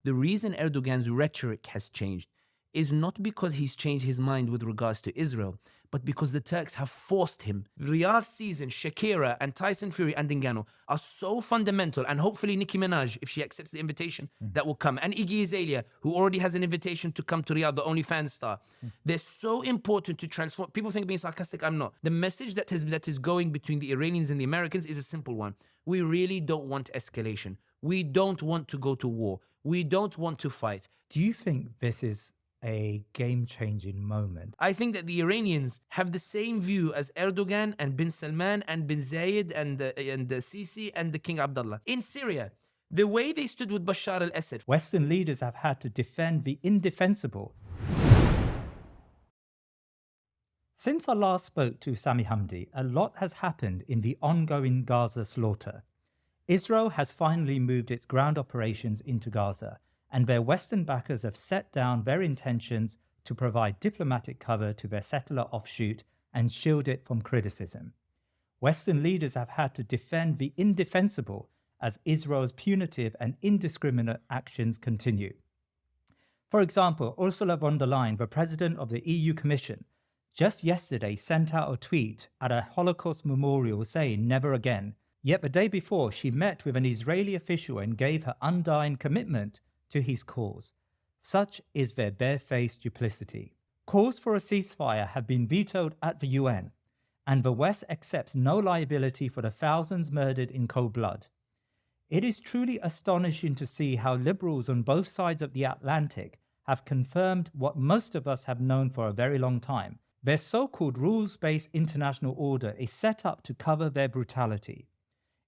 The reason Erdogan's rhetoric has changed is not because he's changed his mind with regards to Israel, but because the Turks have forced him. Riyadh Season, Shakira and Tyson Fury and Ngannou are so fundamental, and hopefully Nicki Minaj, if she accepts the invitation, that will come. And Iggy Azalea, who already has an invitation to come to Riyadh, the OnlyFans star. They're so important to transform. People think I'm being sarcastic, I'm not. The message that is going between the Iranians and the Americans is a simple one. We really don't want escalation. We don't want to go to war. We don't want to fight. Do you think this is a game-changing moment? I think that the Iranians have the same view as Erdogan and bin Salman and bin Zayed and the Sisi and the King Abdullah. In Syria, the way they stood with Bashar al-Assad. Western leaders have had to defend the indefensible. Since I last spoke to Sami Hamdi, a lot has happened in the ongoing Gaza slaughter. Israel has finally moved its ground operations into Gaza, and their Western backers have set down their intentions to provide diplomatic cover to their settler offshoot and shield it from criticism. Western leaders have had to defend the indefensible as Israel's punitive and indiscriminate actions continue. For example, Ursula von der Leyen, the president of the EU Commission, just yesterday sent out a tweet at a Holocaust memorial saying never again. Yet the day before, she met with an Israeli official and gave her undying commitment to his cause. Such is their barefaced duplicity. Calls for a ceasefire have been vetoed at the UN, and the West accepts no liability for the thousands murdered in cold blood. It is truly astonishing to see how liberals on both sides of the Atlantic have confirmed what most of us have known for a very long time. Their so-called rules-based international order is set up to cover their brutality.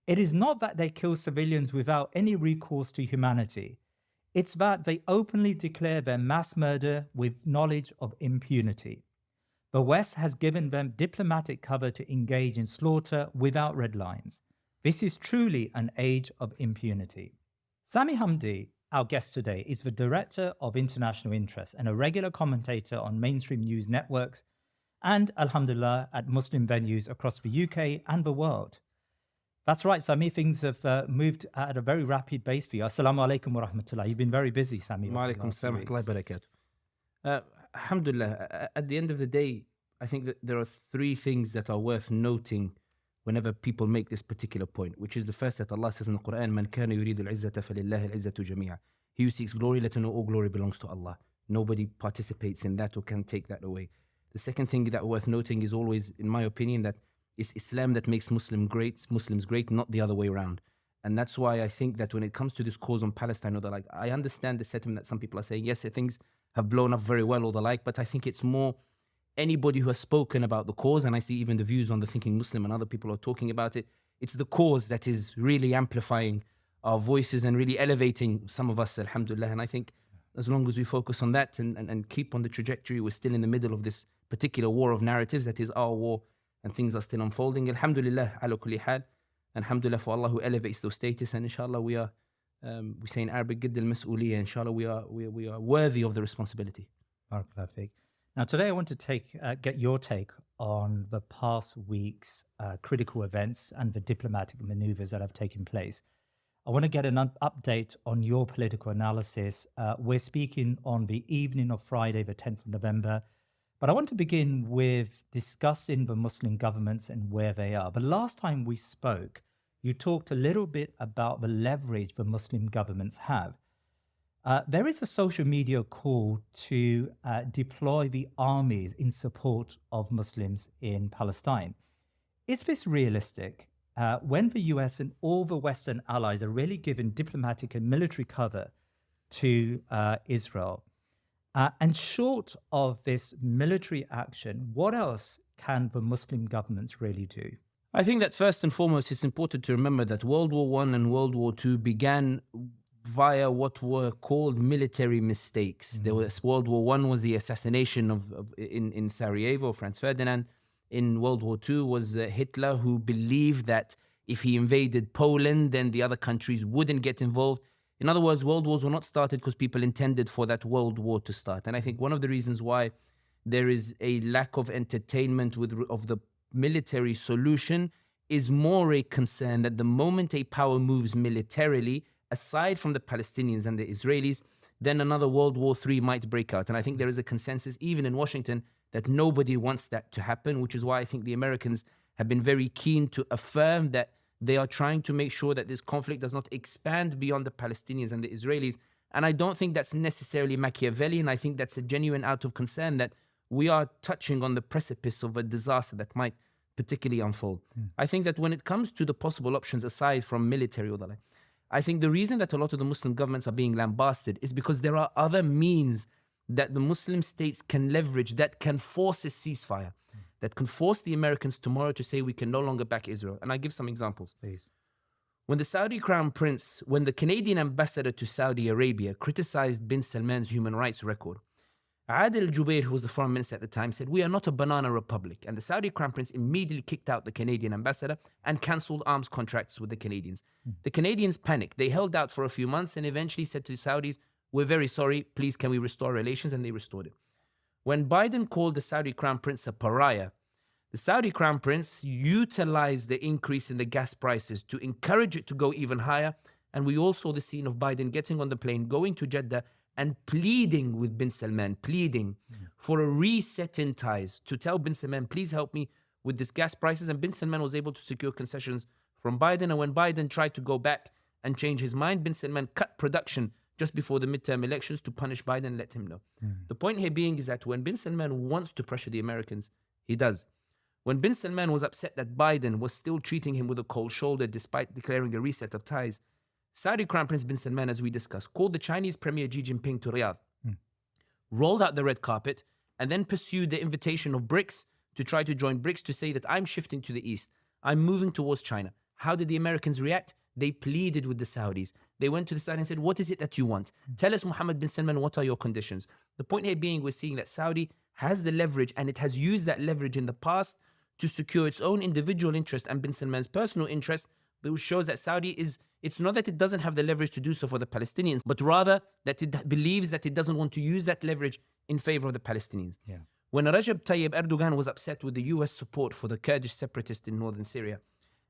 It is not that they kill civilians without any recourse to humanity. It's that they openly declare their mass murder with knowledge of impunity. The West has given them diplomatic cover to engage in slaughter without red lines. This is truly an age of impunity. Sami Hamdi, our guest today, is the Director of International Interest and a regular commentator on mainstream news networks and, alhamdulillah, at Muslim venues across the UK and the world. That's right, Sami, things have moved at a very rapid pace for you. Assalamu alaikum wa rahmatullah. You've been very busy, Sami. Wa alaikum assalam wa rahmatullahi wa barakatuh. Alhamdulillah, at the end of the day, I think that there are three things that are worth noting whenever people make this particular point, which is the first that Allah says in the Qur'an, "Man kana yuridu al-izzata falillahi al-izzatu jami'a." He who seeks glory, let him know all glory belongs to Allah. Nobody participates in that or can take that away. The second thing that worth noting is always, in my opinion, that it's Islam that makes Muslims great, not the other way around. And that's why I think that when it comes to this cause on Palestine or the like, I understand the sentiment that some people are saying, yes, things have blown up very well or the like, but I think it's more anybody who has spoken about the cause, and I see even the views on the Thinking Muslim and other people are talking about it, it's the cause that is really amplifying our voices and really elevating some of us, alhamdulillah. And I think as long as we focus on that and keep on the trajectory, we're still in the middle of this particular war of narratives that is our war, and things are still unfolding. Alhamdulillah, ala kulli hal. Alhamdulillah for Allah who elevates those status, and inshallah we are, we say in Arabic, gidd al-mas'uliyya, inshallah we are worthy of the responsibility. Barakallahu feek. Now today I want to get your take on the past week's critical events and the diplomatic maneuvers that have taken place. I want to get an update on your political analysis. We're speaking on the evening of Friday, the 10th of November. But I want to begin with discussing the Muslim governments and where they are. The last time we spoke, you talked a little bit about the leverage the Muslim governments have. There is a social media call to deploy the armies in support of Muslims in Palestine. Is this realistic? When the US and all the Western allies are really giving diplomatic and military cover to Israel, and short of this military action, what else can the Muslim governments really do? I think that first and foremost, it's important to remember that World War I and World War II began via what were called military mistakes. There was World War I was the assassination in Sarajevo, Franz Ferdinand. In World War II was Hitler, who believed that if he invaded Poland, then the other countries wouldn't get involved. In other words, world wars were not started because people intended for that world war to start. And I think one of the reasons why there is a lack of entertainment of the military solution is more a concern that the moment a power moves militarily, aside from the Palestinians and the Israelis, then another World War III might break out. And I think there is a consensus, even in Washington, that nobody wants that to happen, which is why I think the Americans have been very keen to affirm that they are trying to make sure that this conflict does not expand beyond the Palestinians and the Israelis. And I don't think that's necessarily Machiavellian. I think that's a genuine out of concern that we are touching on the precipice of a disaster that might particularly unfold. I think that when it comes to the possible options aside from military or the like, I think the reason that a lot of the Muslim governments are being lambasted is because there are other means that the Muslim states can leverage that can force a ceasefire, that can force the Americans tomorrow to say we can no longer back Israel. And I give some examples. Please. When the Saudi Crown Prince, when the Canadian ambassador to Saudi Arabia criticized bin Salman's human rights record, Adil Jubair, who was the foreign minister at the time, said, "We are not a banana republic." And the Saudi Crown Prince immediately kicked out the Canadian ambassador and cancelled arms contracts with the Canadians. The Canadians panicked. They held out for a few months and eventually said to the Saudis, "We're very sorry. Please, can we restore relations?" And they restored it. When Biden called the Saudi Crown Prince a pariah, the Saudi Crown Prince utilized the increase in the gas prices to encourage it to go even higher. And we all saw the scene of Biden getting on the plane, going to Jeddah, and pleading with bin Salman, pleading for a reset in ties, to tell bin Salman, please help me with this gas prices. And bin Salman was able to secure concessions from Biden. And when Biden tried to go back and change his mind, bin Salman cut production just before the midterm elections to punish Biden and let him know. The point here being is that when bin Salman wants to pressure the Americans, he does. When bin Salman was upset that Biden was still treating him with a cold shoulder despite declaring a reset of ties, Saudi Crown Prince bin Salman, as we discussed, called the Chinese Premier Xi Jinping to Riyadh, rolled out the red carpet, and then pursued the invitation of BRICS to try to join BRICS to say that I'm shifting to the east. I'm moving towards China. How did the Americans react? They pleaded with the Saudis. They went to the Saudis and said, what is it that you want? Tell us, Mohammed bin Salman, what are your conditions? The point here being, we're seeing that Saudi has the leverage, and it has used that leverage in the past to secure its own individual interest and bin Salman's personal interest, which shows that Saudi it's not that it doesn't have the leverage to do so for the Palestinians, but rather that it believes that it doesn't want to use that leverage in favor of the Palestinians. When Recep Tayyip Erdogan was upset with the US support for the Kurdish separatists in northern Syria,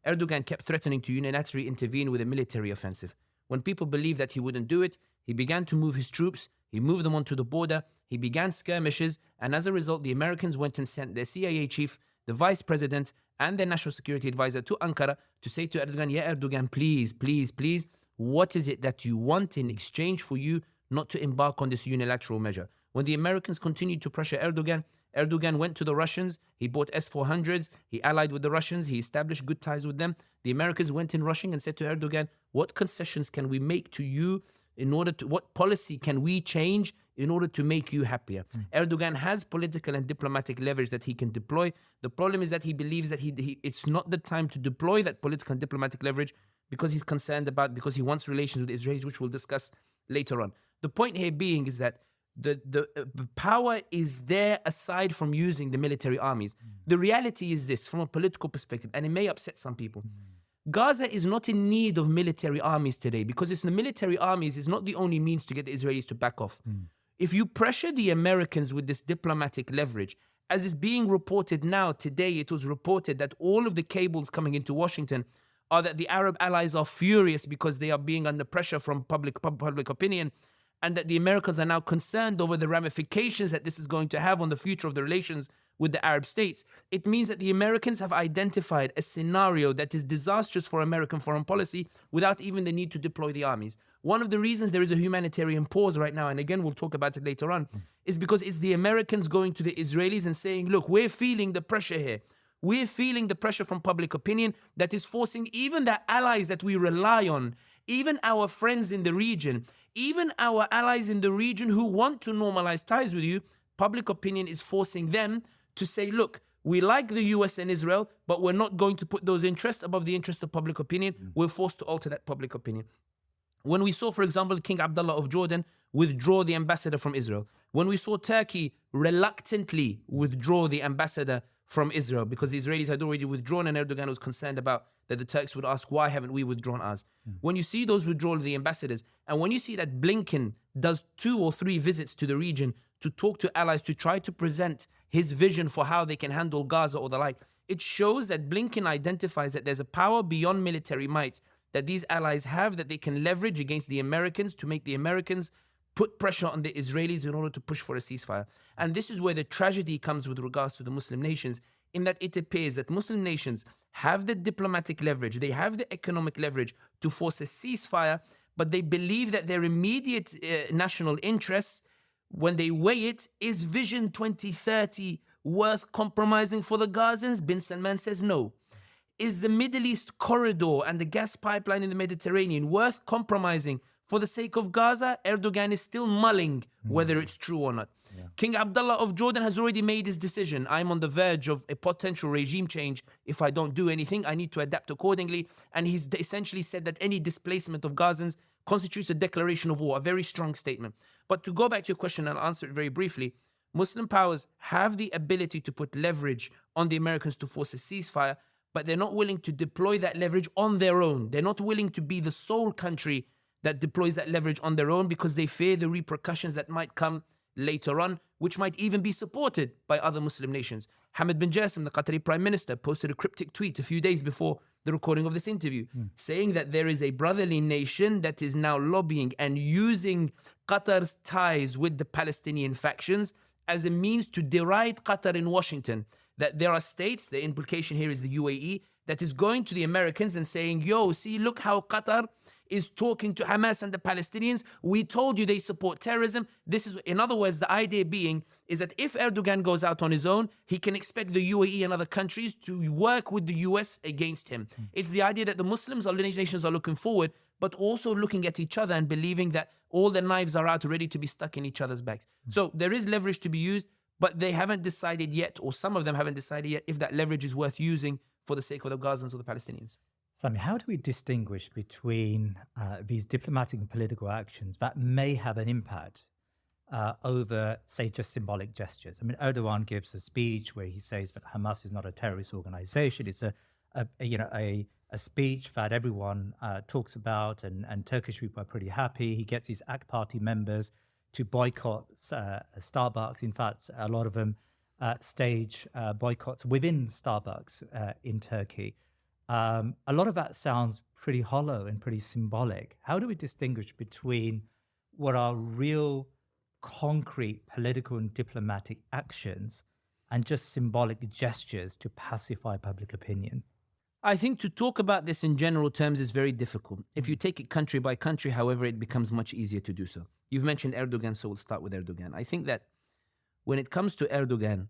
Erdogan kept threatening to unilaterally intervene with a military offensive. When people believed that he wouldn't do it, he began to move his troops, he moved them onto the border, he began skirmishes, and as a result, the Americans went and sent their CIA chief, the vice president, and their national security advisor to Ankara to say to Erdogan, yeah, Erdogan, please, please, please, what is it that you want in exchange for you not to embark on this unilateral measure? When the Americans continued to pressure Erdogan, Erdogan went to the Russians, he bought S-400s, he allied with the Russians, he established good ties with them. The Americans went in rushing and said to Erdogan, what concessions can we make to you in order to, what policy can we change in order to make you happier? Erdogan has political and diplomatic leverage that he can deploy. The problem is that he believes that it's not the time to deploy that political and diplomatic leverage because he's concerned about, because he wants relations with Israel, which we'll discuss later on. The point here being is that the power is there aside from using the military armies. The reality is this, from a political perspective, and it may upset some people. Gaza is not in need of military armies today because the military armies is not the only means to get the Israelis to back off. If you pressure the Americans with this diplomatic leverage, as is being reported now, today it was reported that all of the cables coming into Washington are that the Arab allies are furious because they are being under pressure from public opinion, and that the Americans are now concerned over the ramifications that this is going to have on the future of the relations with the Arab states. It means that the Americans have identified a scenario that is disastrous for American foreign policy without even the need to deploy the armies. One of the reasons there is a humanitarian pause right now, and again, we'll talk about it later on, is because it's the Americans going to the Israelis and saying, look, we're feeling the pressure here. We're feeling the pressure from public opinion that is forcing even the allies that we rely on, even our friends in the region, even our allies in the region who want to normalize ties with you, public opinion is forcing them to say, look, we like the US and Israel, but we're not going to put those interests above the interest of public opinion. We're forced to alter that public opinion. When we saw, for example, King Abdullah of Jordan withdraw the ambassador from Israel, when we saw Turkey reluctantly withdraw the ambassador from Israel because the Israelis had already withdrawn and Erdogan was concerned about that the Turks would ask, why haven't we withdrawn ours? When you see those withdrawal of the ambassadors, and when you see that Blinken does 2 or 3 visits to the region to talk to allies, to try to present his vision for how they can handle Gaza or the like, it shows that Blinken identifies that there's a power beyond military might that these allies have that they can leverage against the Americans to make the Americans put pressure on the Israelis in order to push for a ceasefire. And this is where the tragedy comes with regards to the Muslim nations, in that it appears that Muslim nations have the diplomatic leverage, they have the economic leverage to force a ceasefire, but they believe that their immediate national interests, when they weigh it, is Vision 2030 worth compromising for the Gazans? Bin Salman says no. Is the Middle East corridor and the gas pipeline in the Mediterranean worth compromising for the sake of Gaza? Erdogan is still mulling whether it's true or not. Yeah. King Abdullah of Jordan has already made his decision. I'm on the verge of a potential regime change. If I don't do anything, I need to adapt accordingly. And he's essentially said that any displacement of Gazans constitutes a declaration of war, a very strong statement. But to go back to your question and answer it very briefly, Muslim powers have the ability to put leverage on the Americans to force a ceasefire, but they're not willing to deploy that leverage on their own. They're not willing to be the sole country that deploys that leverage on their own because they fear the repercussions that might come later on, which might even be supported by other Muslim nations. Hamid bin Jassim, the Qatari Prime Minister, posted a cryptic tweet a few days before the recording of this interview, saying that there is a brotherly nation that is now lobbying and using Qatar's ties with the Palestinian factions as a means to deride Qatar in Washington. That there are states, the implication here is the UAE, that is going to the Americans and saying, yo, see, look how Qatar is talking to Hamas and the Palestinians. We told you they support terrorism. This is, in other words, the idea being is that if Erdogan goes out on his own, he can expect the UAE and other countries to work with the US against him. It's the idea that the Muslims or nations are looking forward, but also looking at each other and believing that all the knives are out ready to be stuck in each other's backs. So there is leverage to be used, but they haven't decided yet, or some of them haven't decided yet, if that leverage is worth using for the sake of the Gazans or the Palestinians. Sami, how do we distinguish between these diplomatic and political actions that may have an impact over, say, just symbolic gestures? I mean, Erdogan gives a speech where he says that Hamas is not a terrorist organization. It's a speech that everyone talks about, and Turkish people are pretty happy. He gets his AK Party members to boycott Starbucks. In fact, a lot of them stage boycotts within Starbucks in Turkey. A lot of that sounds pretty hollow and pretty symbolic. How do we distinguish between what are real, concrete political and diplomatic actions and just symbolic gestures to pacify public opinion? I think to talk about this in general terms is very difficult. If you take it country by country, however, it becomes much easier to do so. You've mentioned Erdogan, so we'll start with Erdogan. I think that when it comes to Erdogan,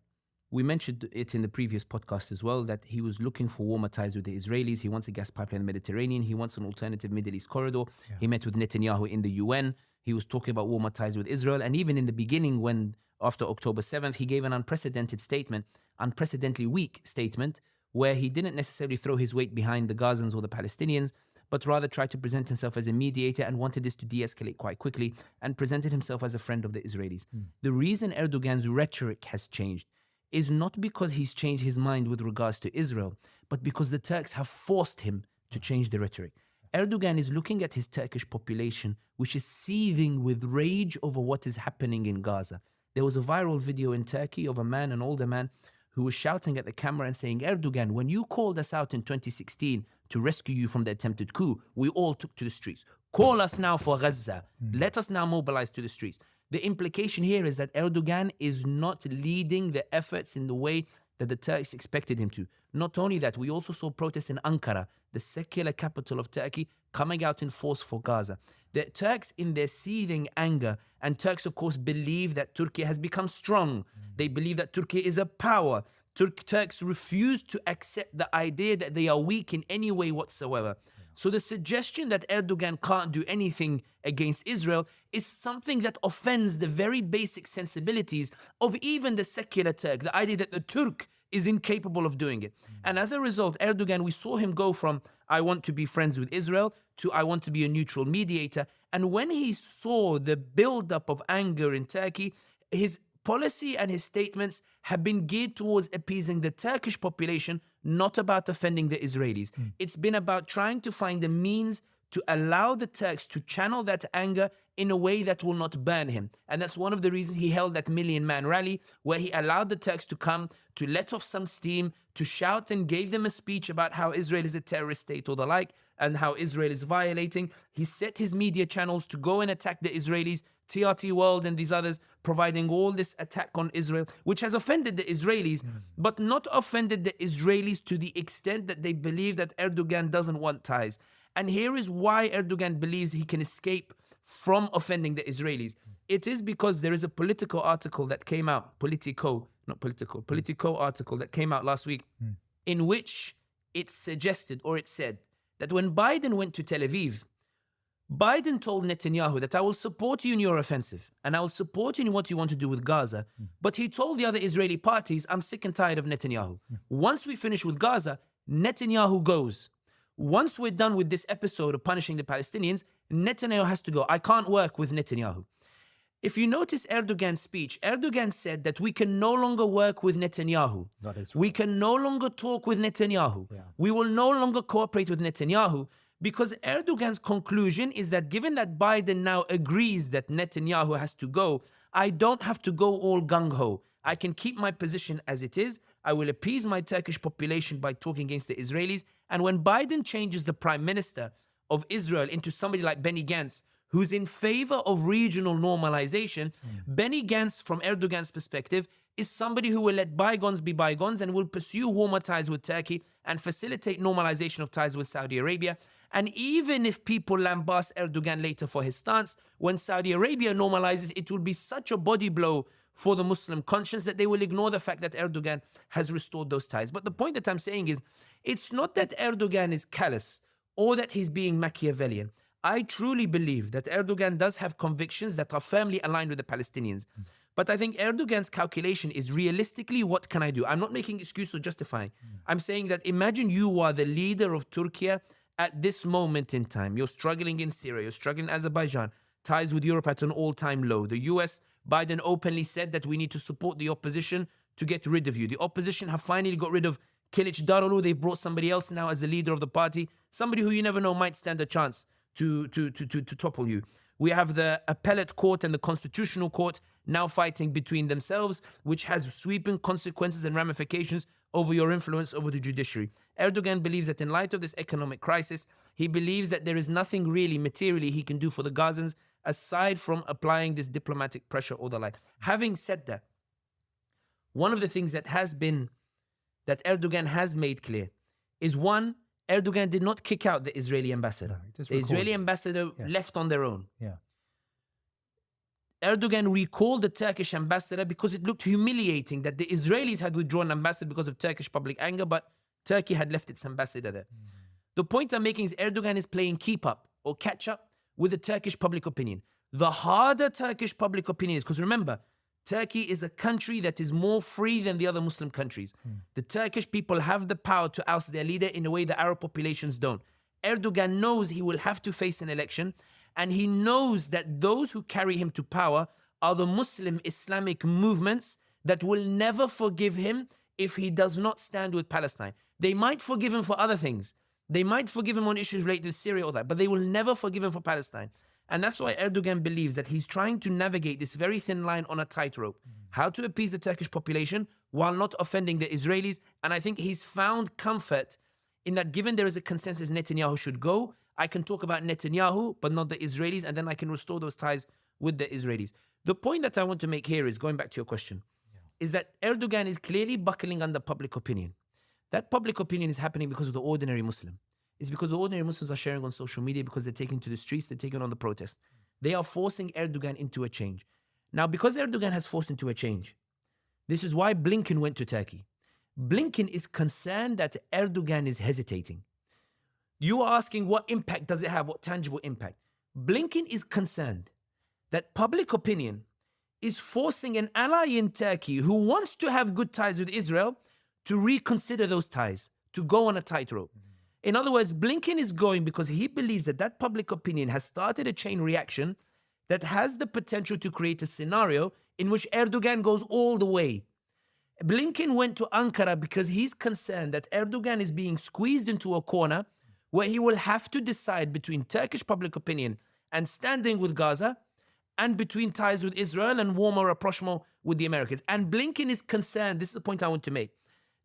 we mentioned it in the previous podcast as well, that he was looking for warmer ties with the Israelis. He wants a gas pipeline in the Mediterranean. He wants an alternative Middle East corridor. Yeah. He met with Netanyahu in the UN. He was talking about warmer ties with Israel. And even in the beginning, when after October 7th, he gave an unprecedented statement, unprecedentedly weak statement, where he didn't necessarily throw his weight behind the Gazans or the Palestinians, but rather tried to present himself as a mediator and wanted this to de-escalate quite quickly and presented himself as a friend of the Israelis. The reason Erdogan's rhetoric has changed is not because he's changed his mind with regards to Israel, but because the Turks have forced him to change the rhetoric. Erdogan is looking at his Turkish population, which is seething with rage over what is happening in Gaza. There was a viral video in Turkey of a man, an older man, who was shouting at the camera and saying, Erdogan, when you called us out in 2016 to rescue you from the attempted coup, we all took to the streets. Call us now for Gaza. Let us now mobilize to the streets. The implication here is that Erdogan is not leading the efforts in the way that the Turks expected him to. Not only that, we also saw protests in Ankara, the secular capital of Turkey, coming out in force for Gaza. The Turks, in their seething anger, and Turks, of course, believe that Turkey has become strong. They believe that Turkey is a power. Turks refuse to accept the idea that they are weak in any way whatsoever. So the suggestion that Erdogan can't do anything against Israel is something that offends the very basic sensibilities of even the secular Turk, the idea that the Turk is incapable of doing it. And as a result, Erdogan, we saw him go from, I want to be friends with Israel, to I want to be a neutral mediator. And when he saw the buildup of anger in Turkey, his policy and his statements have been geared towards appeasing the Turkish population, not about offending the Israelis. It's been about trying to find a means to allow the Turks to channel that anger in a way that will not burn him. And that's one of the reasons he held that million-man rally, where he allowed the Turks to come, to let off some steam, to shout and gave them a speech about how Israel is a terrorist state or the like. and how Israel is violating. He set his media channels to go and attack the Israelis, TRT World and these others, providing all this attack on Israel, which has offended the Israelis, but not offended the Israelis to the extent that they believe that Erdogan doesn't want ties. And here is why Erdogan believes he can escape from offending the Israelis. It is because there is a Politico article that came out, Politico article that came out last week, in which it suggested, or it said, that when Biden went to Tel Aviv, Biden told Netanyahu that I will support you in your offensive and I will support you in what you want to do with Gaza. But he told the other Israeli parties, I'm sick and tired of Netanyahu. Once we finish with Gaza, Netanyahu goes. Once we're done with this episode of punishing the Palestinians, Netanyahu has to go. I can't work with Netanyahu. If you notice Erdogan's speech, Erdogan said that we can no longer work with Netanyahu. That is right. We can no longer talk with Netanyahu. Yeah. We will no longer cooperate with Netanyahu, because Erdogan's conclusion is that given that Biden now agrees that Netanyahu has to go, I don't have to go all gung-ho. I can keep my position as it is. I will appease my Turkish population by talking against the Israelis. And when Biden changes the prime minister of Israel into somebody like Benny Gantz, who's in favor of regional normalization, Benny Gantz, from Erdogan's perspective, is somebody who will let bygones be bygones and will pursue warmer ties with Turkey and facilitate normalization of ties with Saudi Arabia. And even if people lambast Erdogan later for his stance, when Saudi Arabia normalizes, it will be such a body blow for the Muslim conscience that they will ignore the fact that Erdogan has restored those ties. But the point that I'm saying is, it's not that Erdogan is callous or that he's being Machiavellian. I truly believe that Erdogan does have convictions that are firmly aligned with the Palestinians. But I think Erdogan's calculation is realistically, what can I do? I'm not making excuse or justifying. I'm saying that imagine you are the leader of Turkey at this moment in time. You're struggling in Syria, you're struggling in Azerbaijan, ties with Europe at an all-time low. The US, Biden openly said that we need to support the opposition to get rid of you. The opposition have finally got rid of Kilic Darulu. They've brought somebody else now as the leader of the party, somebody who you never know might stand a chance to topple you. We have the appellate court and the constitutional court now fighting between themselves, which has sweeping consequences and ramifications over your influence over the judiciary. Erdogan believes that in light of this economic crisis, he believes that there is nothing really materially he can do for the Gazans aside from applying this diplomatic pressure or the like. Having said that, one of the things that Erdogan has made clear is, one, Erdogan did not kick out the Israeli ambassador. No, the Israeli ambassador left on their own. Yeah. Erdogan recalled the Turkish ambassador because it looked humiliating that the Israelis had withdrawn an ambassador because of Turkish public anger, but Turkey had left its ambassador there. The point I'm making is Erdogan is playing keep up or catch up with the Turkish public opinion. The harder Turkish public opinion is, because remember, Turkey is a country that is more free than the other Muslim countries. The Turkish people have the power to oust their leader in a way the Arab populations don't. Erdogan knows he will have to face an election, and he knows that those who carry him to power are the Muslim Islamic movements that will never forgive him if he does not stand with Palestine. They might forgive him for other things. They might forgive him on issues related to Syria or that, but they will never forgive him for Palestine. And that's why Erdogan believes that he's trying to navigate this very thin line on a tightrope. How to appease the Turkish population while not offending the Israelis. And I think he's found comfort in that, given there is a consensus Netanyahu should go, I can talk about Netanyahu, but not the Israelis, and then I can restore those ties with the Israelis. The point that I want to make here is, going back to your question, is that Erdogan is clearly buckling under public opinion. That public opinion is happening because of the ordinary Muslim. It's because the ordinary Muslims are sharing on social media, because they're taking to the streets, they're taking on the protest. They are forcing Erdogan into a change. Now, because Erdogan has forced into a change, this is why Blinken went to Turkey. Blinken is concerned that Erdogan is hesitating. You are asking what impact does it have, what tangible impact? Blinken is concerned that public opinion is forcing an ally in Turkey who wants to have good ties with Israel to reconsider those ties, to go on a tightrope. In other words, Blinken is going because he believes that that public opinion has started a chain reaction that has the potential to create a scenario in which Erdogan goes all the way. Blinken went to Ankara because he's concerned that Erdogan is being squeezed into a corner where he will have to decide between Turkish public opinion and standing with Gaza, and between ties with Israel and warmer rapprochement with the Americans. And Blinken is concerned, this is the point I want to make,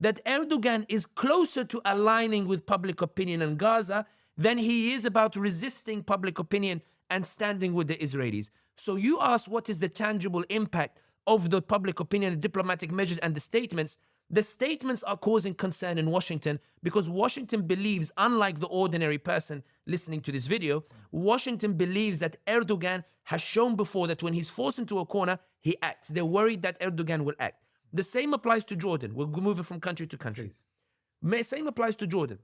that Erdogan is closer to aligning with public opinion in Gaza than he is about resisting public opinion and standing with the Israelis. So you ask, what is the tangible impact of the public opinion, the diplomatic measures, and the statements? The statements are causing concern in Washington because Washington believes, unlike the ordinary person listening to this video, Washington believes that Erdogan has shown before that when he's forced into a corner, he acts. They're worried that Erdogan will act. The same applies to Jordan. We'll move it from country to country. Same applies to Jordan.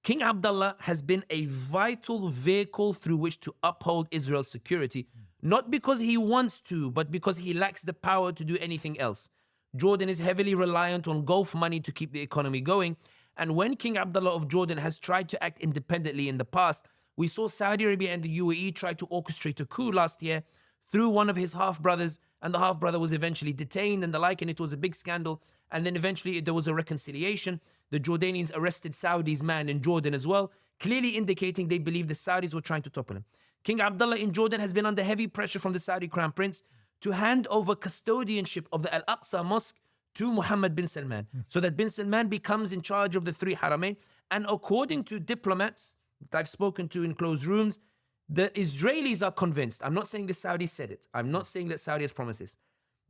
King Abdullah has been a vital vehicle through which to uphold Israel's security, not because he wants to, but because he lacks the power to do anything else. Jordan is heavily reliant on Gulf money to keep the economy going. And when King Abdullah of Jordan has tried to act independently in the past, we saw Saudi Arabia and the UAE try to orchestrate a coup last year through one of his half-brothers, and the half-brother was eventually detained and the like, and it was a big scandal. And then eventually there was a reconciliation. The Jordanians arrested Saudi's man in Jordan as well, clearly indicating they believe the Saudis were trying to topple him. King Abdullah in Jordan has been under heavy pressure from the Saudi crown prince to hand over custodianship of the Al-Aqsa Mosque to Mohammed bin Salman, so that bin Salman becomes in charge of the three Haramain. And according to diplomats that I've spoken to in closed rooms, the Israelis are convinced. I'm not saying the Saudis said it. I'm not saying that Saudi has promised this.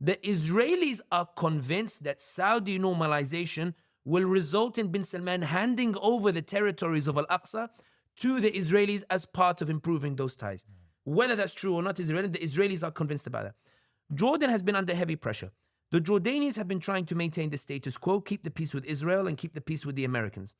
The Israelis are convinced that Saudi normalization will result in bin Salman handing over the territories of Al-Aqsa to the Israelis as part of improving those ties. Whether that's true or not is irrelevant. The Israelis are convinced about that. Jordan has been under heavy pressure. The Jordanians have been trying to maintain the status quo, keep the peace with Israel and keep the peace with the Americans.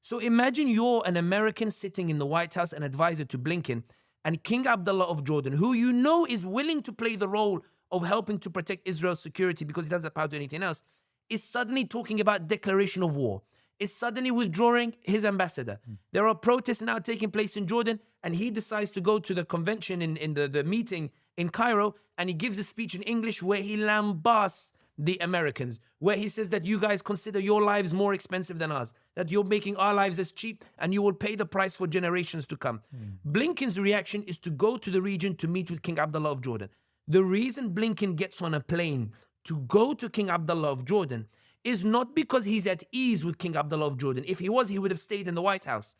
So imagine you're an American sitting in the White House, an advisor to Blinken, and King Abdullah of Jordan, who you know is willing to play the role of helping to protect Israel's security because he doesn't have power to do anything else, is suddenly talking about declaration of war, is suddenly withdrawing his ambassador. There are protests now taking place in Jordan, and he decides to go to the convention in the meeting in Cairo, and he gives a speech in English where he lambasts the Americans, where he says that you guys consider your lives more expensive than ours, that you're making our lives as cheap and you will pay the price for generations to come. Blinken's reaction is to go to the region to meet with King Abdullah of Jordan. The reason Blinken gets on a plane to go to King Abdullah of Jordan is not because he's at ease with King Abdullah of Jordan. If he was, he would have stayed in the White House.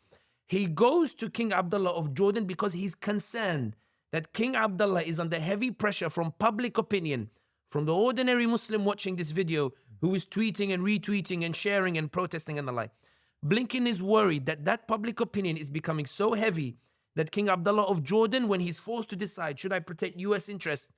He goes to King Abdullah of Jordan because he's concerned that King Abdullah is under heavy pressure from public opinion, from the ordinary Muslim watching this video who is tweeting and retweeting and sharing and protesting and the like. Blinken is worried that that public opinion is becoming so heavy that King Abdullah of Jordan, when he's forced to decide, should I protect US interests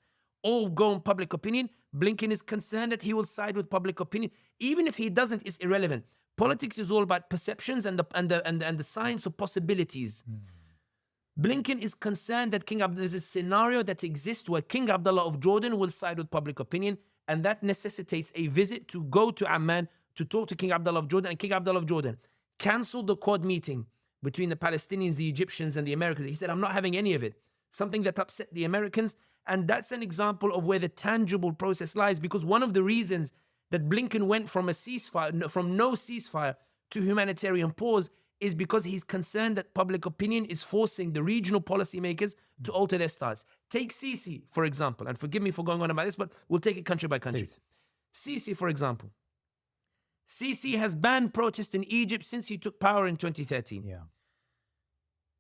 or go on public opinion, Blinken is concerned that he will side with public opinion. Even if he doesn't, it's irrelevant. Politics is all about perceptions and the science of possibilities. Blinken is concerned that there's a scenario that exists where King Abdullah of Jordan will side with public opinion, and that necessitates a visit to go to Amman to talk to King Abdullah of Jordan. And King Abdullah of Jordan cancelled the Quad meeting between the Palestinians, the Egyptians, and the Americans. He said, I'm not having any of it. Something that upset the Americans. And that's an example of where the tangible process lies, because one of the reasons that Blinken went from from no ceasefire to humanitarian pause is because he's concerned that public opinion is forcing the regional policymakers to alter their stance. Take Sisi, for example, and forgive me for going on about this, but we'll take it country by country. Please. Sisi, for example. Sisi has banned protests in Egypt since he took power in 2013. Yeah.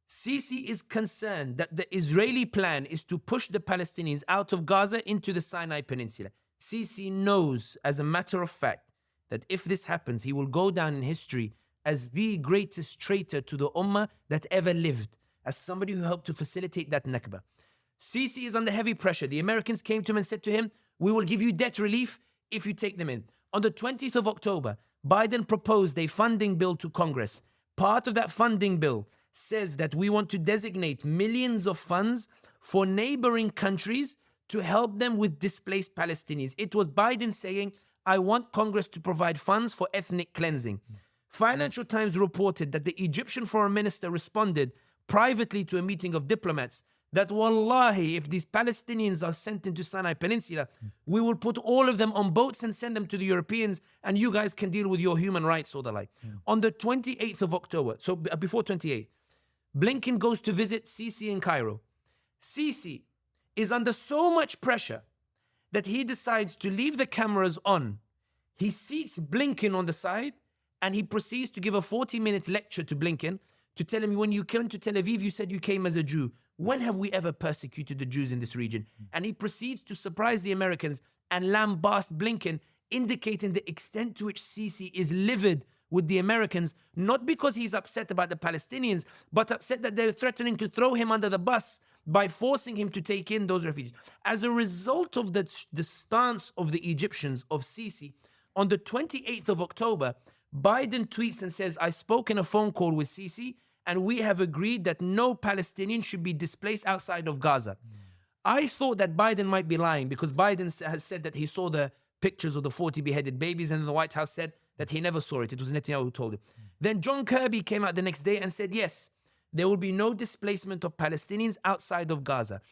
Sisi is concerned that the Israeli plan is to push the Palestinians out of Gaza into the Sinai Peninsula. Sisi knows, as a matter of fact, that if this happens, he will go down in history as the greatest traitor to the Ummah that ever lived, as somebody who helped to facilitate that Nakba. Sisi is under heavy pressure. The Americans came to him and said to him, we will give you debt relief if you take them in. On the 20th of October, Biden proposed a funding bill to Congress. Part of that funding bill says that we want to designate millions of funds for neighboring countries to help them with displaced Palestinians. It was Biden saying, I want Congress to provide funds for ethnic cleansing. Financial Times reported that the Egyptian foreign minister responded privately to a meeting of diplomats that wallahi, if these Palestinians are sent into Sinai Peninsula, we will put all of them on boats and send them to the Europeans, and you guys can deal with your human rights or the like. On the 28th of October, so before 28th, Blinken goes to visit Sisi in Cairo. Sisi is under so much pressure that he decides to leave the cameras on. He seats Blinken on the side, and he proceeds to give a 40-minute lecture to Blinken to tell him, when you came to Tel Aviv, you said you came as a Jew. When have we ever persecuted the Jews in this region? And he proceeds to surprise the Americans and lambast Blinken, indicating the extent to which Sisi is livid with the Americans, not because he's upset about the Palestinians, but upset that they're threatening to throw him under the bus by forcing him to take in those refugees. As a result of the stance of the Egyptians, of Sisi, on the 28th of October, Biden tweets and says, I spoke in a phone call with Sisi, and we have agreed that no Palestinian should be displaced outside of Gaza. I thought that Biden might be lying, because Biden has said that he saw the pictures of the 40 beheaded babies, and the White House said that he never saw it. It was Netanyahu who told him. Then John Kirby came out the next day and said, yes, there will be no displacement of Palestinians outside of Gaza.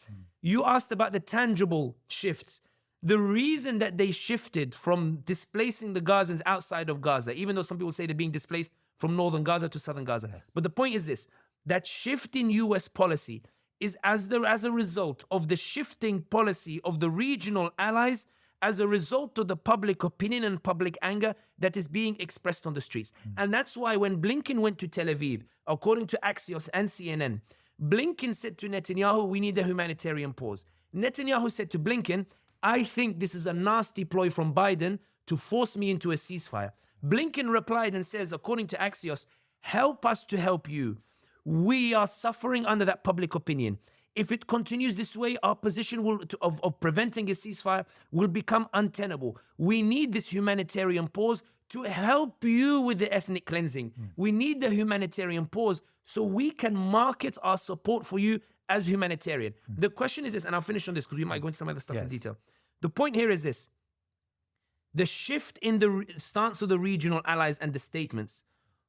You asked about the tangible shifts. The reason that they shifted from displacing the Gazans outside of Gaza, even though some people say they're being displaced from northern Gaza to southern Gaza. But the point is this, that shift in US policy is as a result of the shifting policy of the regional allies, as a result of the public opinion and public anger that is being expressed on the streets. And that's why when Blinken went to Tel Aviv, according to Axios and CNN, Blinken said to Netanyahu, we need a humanitarian pause. Netanyahu said to Blinken, I think this is a nasty ploy from Biden to force me into a ceasefire. Blinken replied and says, according to Axios, help us to help you. We are suffering under that public opinion. If it continues this way, our position of preventing a ceasefire will become untenable. We need this humanitarian pause to help you with the ethnic cleansing. We need the humanitarian pause so we can market our support for you as humanitarian. The question is this, and I'll finish on this because we might go into some other stuff in detail. The point here is this. The shift in the stance of the regional allies and the statements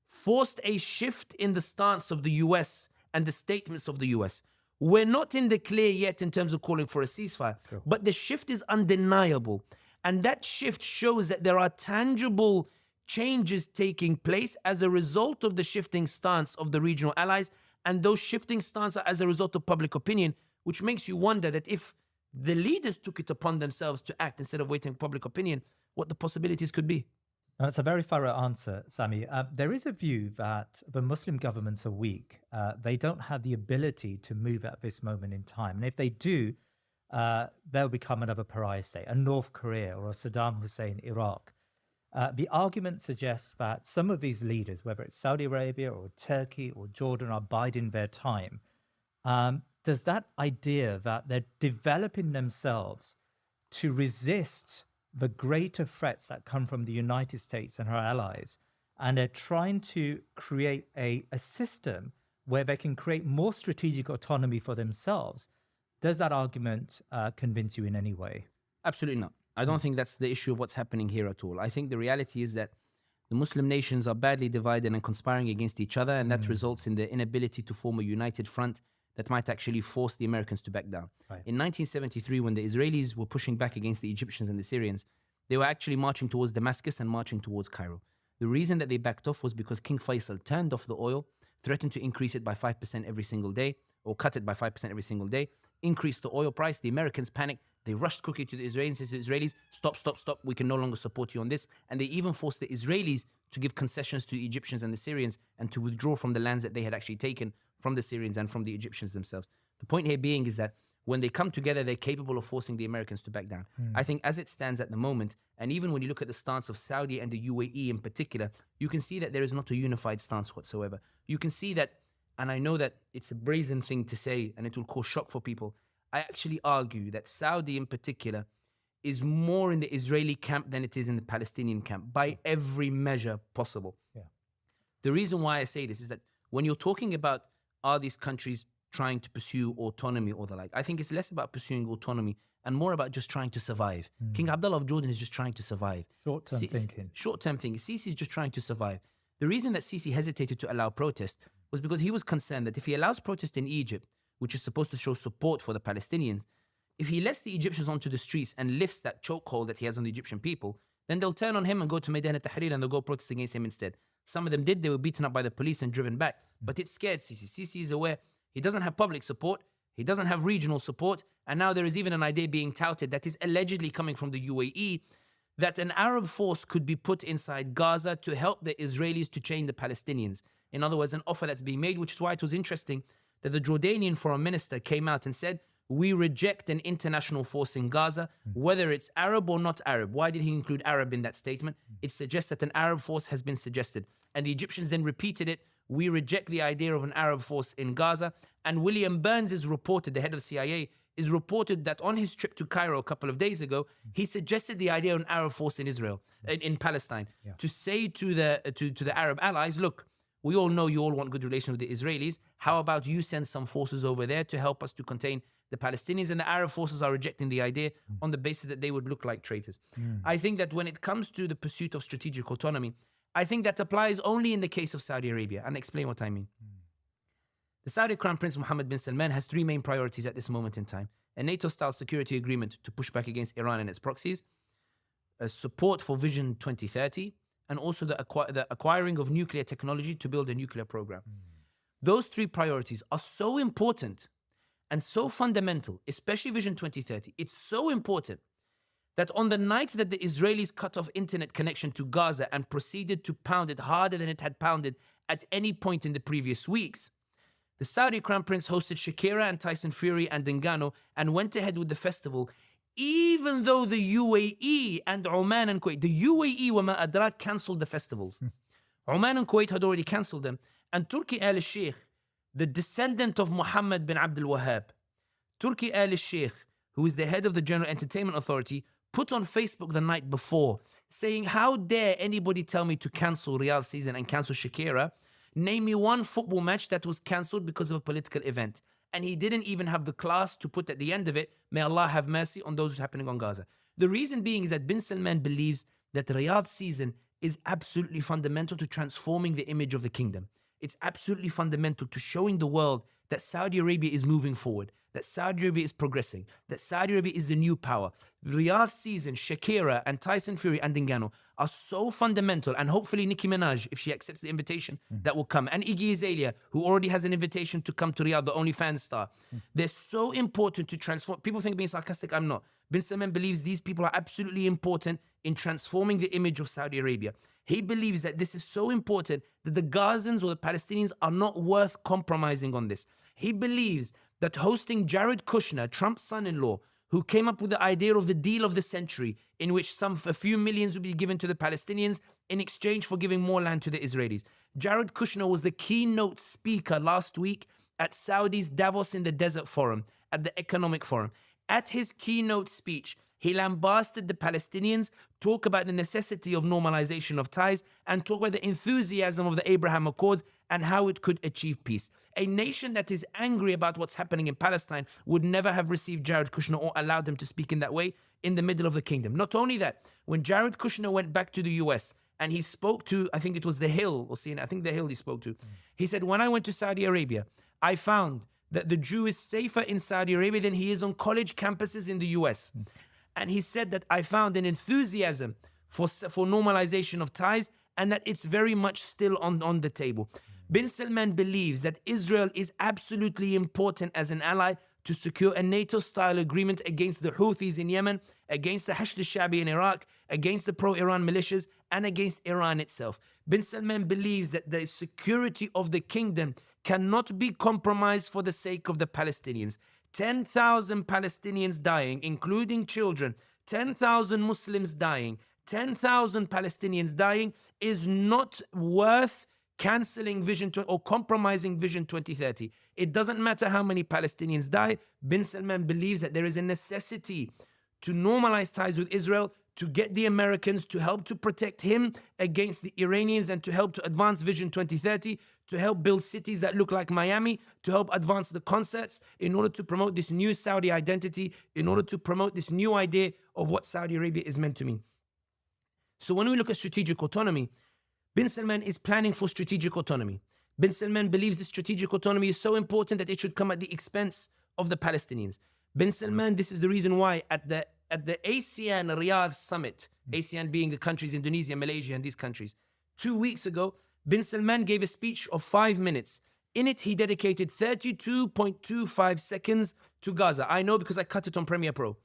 forced a shift in the stance of the US and the statements of the US. We're not in the clear yet in terms of calling for a ceasefire, but the shift is undeniable. And that shift shows that there are tangible changes taking place as a result of the shifting stance of the regional allies, and those shifting stances are as a result of public opinion, which makes you wonder that if the leaders took it upon themselves to act instead of waiting for public opinion, what the possibilities could be. That's a very thorough answer, Sami. There is a view that the Muslim governments are weak. They don't have the ability to move at this moment in time. And if they do, they'll become another pariah state, a North Korea or a Saddam Hussein Iraq. The argument suggests that some of these leaders, whether it's Saudi Arabia or Turkey or Jordan, are biding their time. Does that idea that they're developing themselves to resist the greater threats that come from the United States and her allies, and they're trying to create a system where they can create more strategic autonomy for themselves, does that argument convince you in any way? Absolutely not. I don't think that's the issue of what's happening here at all. I think the reality is that the Muslim nations are badly divided and conspiring against each other, and that results in the inability to form a united front that might actually force the Americans to back down. Right. In 1973, when the Israelis were pushing back against the Egyptians and the Syrians, they were actually marching towards Damascus and marching towards Cairo. The reason that they backed off was because King Faisal turned off the oil, threatened to increase it by 5% every single day, or cut it by 5% every single day, increased the oil price. The Americans panicked. They rushed quickly to the Israelis and said to the Israelis, stop, stop, stop. We can no longer support you on this. And they even forced the Israelis to give concessions to the Egyptians and the Syrians and to withdraw from the lands that they had actually taken from the Syrians and from the Egyptians themselves. The point here being is that when they come together, they're capable of forcing the Americans to back down. I think as it stands at the moment, and even when you look at the stance of Saudi and the UAE in particular, you can see that there is not a unified stance whatsoever. You can see that, and I know that it's a brazen thing to say and it will cause shock for people, I actually argue that Saudi in particular is more in the Israeli camp than it is in the Palestinian camp by every measure possible. Yeah. The reason why I say this is that when you're talking about are these countries trying to pursue autonomy or the like, I think it's less about pursuing autonomy and more about just trying to survive. King Abdullah of Jordan is just trying to survive. Short-term thinking. Short-term thinking. Sisi is just trying to survive. The reason that Sisi hesitated to allow protest was because he was concerned that if he allows protest in Egypt, which is supposed to show support for the Palestinians, if he lets the Egyptians onto the streets and lifts that chokehold that he has on the Egyptian people, then they'll turn on him and go to Maidan al-Tahrir and they'll go protest against him instead. Some of them did. They were beaten up by the police and driven back. But it scared Sisi. Sisi is aware he doesn't have public support. He doesn't have regional support. And now there is even an idea being touted that is allegedly coming from the UAE that an Arab force could be put inside Gaza to help the Israelis to chain the Palestinians. In other words, an offer that's being made, which is why it was interesting that the Jordanian foreign minister came out and said, we reject an international force in Gaza, whether it's Arab or not Arab. Why did he include Arab in that statement? It suggests that an Arab force has been suggested. And the Egyptians then repeated it. We reject the idea of an Arab force in Gaza. And William Burns is reported, the head of CIA, is reported that on his trip to Cairo a couple of days ago, he suggested the idea of an Arab force in Israel, in Palestine, to say to the Arab allies, look, we all know you all want good relations with the Israelis. How about you send some forces over there to help us to contain the Palestinians? And the Arab forces are rejecting the idea on the basis that they would look like traitors. I think that when it comes to the pursuit of strategic autonomy, I think that applies only in the case of Saudi Arabia. And I'll explain what I mean. The Saudi Crown Prince Mohammed bin Salman has three main priorities at this moment in time: a NATO-style security agreement to push back against Iran and its proxies, a support for Vision 2030, and also the acquiring of nuclear technology to build a nuclear program. Those three priorities are so important and so fundamental, especially Vision 2030. It's so important that on the night that the Israelis cut off internet connection to Gaza and proceeded to pound it harder than it had pounded at any point in the previous weeks, the Saudi Crown Prince hosted Shakira and Tyson Fury and Ngannou and went ahead with the festival, even though the UAE and Oman and Kuwait, the UAE وما أدراك cancelled the festivals. Oman and Kuwait had already cancelled them. And Turki al-Sheikh, the descendant of Muhammad bin Abdul Wahhab, Turki al-Sheikh, who is the head of the General Entertainment Authority, put on Facebook the night before saying, how dare anybody tell me to cancel Riyadh season and cancel Shakira? Name me one football match that was cancelled because of a political event. And he didn't even have the class to put at the end of it, may Allah have mercy on those who's happening on Gaza. The reason being is that bin Salman believes that the Riyadh season is absolutely fundamental to transforming the image of the kingdom. It's absolutely fundamental to showing the world that Saudi Arabia is moving forward, that Saudi Arabia is progressing, that Saudi Arabia is the new power. Riyadh season, Shakira and Tyson Fury and Ngannou are so fundamental, and hopefully Nicki Minaj, if she accepts the invitation, that will come. And Iggy Azalea, who already has an invitation to come to Riyadh, the OnlyFans star. They're so important to transform. People think being sarcastic, I'm not. Bin Salman believes these people are absolutely important in transforming the image of Saudi Arabia. He believes that this is so important that the Gazans or the Palestinians are not worth compromising on this. He believes that hosting Jared Kushner, Trump's son-in-law, who came up with the idea of the deal of the century, in which a few millions would be given to the Palestinians in exchange for giving more land to the Israelis. Jared Kushner was the keynote speaker last week at Saudi's Davos in the Desert Forum, at the Economic Forum. At his keynote speech, he lambasted the Palestinians, talk about the necessity of normalization of ties, and talk about the enthusiasm of the Abraham Accords and how it could achieve peace. A nation that is angry about what's happening in Palestine would never have received Jared Kushner or allowed him to speak in that way in the middle of the kingdom. Not only that, when Jared Kushner went back to the US and he spoke to, I think it was The Hill, or CNN, I think The Hill he spoke to, he said, when I went to Saudi Arabia, I found that the Jew is safer in Saudi Arabia than he is on college campuses in the US. And he said that I found an enthusiasm for normalization of ties and that it's very much still on the table. Bin Salman believes that Israel is absolutely important as an ally to secure a NATO-style agreement against the Houthis in Yemen, against the Hashd al-Shabi in Iraq, against the pro-Iran militias, and against Iran itself. Bin Salman believes that the security of the kingdom cannot be compromised for the sake of the Palestinians. 10,000 Palestinians dying, including children, 10,000 Muslims dying, 10,000 Palestinians dying is not worth cancelling Vision or compromising Vision 2030. It doesn't matter how many Palestinians die. Bin Salman believes that there is a necessity to normalize ties with Israel, to get the Americans to help to protect him against the Iranians and to help to advance Vision 2030, to help build cities that look like Miami, to help advance the concerts in order to promote this new Saudi identity, in order to promote this new idea of what Saudi Arabia is meant to mean. So when we look at strategic autonomy, Bin Salman is planning for strategic autonomy. Bin Salman believes the strategic autonomy is so important that it should come at the expense of the Palestinians. Bin Salman, this is the reason why at the ASEAN Riyadh summit, ASEAN being the countries, Indonesia, Malaysia, and these countries, 2 weeks ago, Bin Salman gave a speech of 5 minutes. In it, he dedicated 32.25 seconds to Gaza. I know because I cut it on Premiere Pro.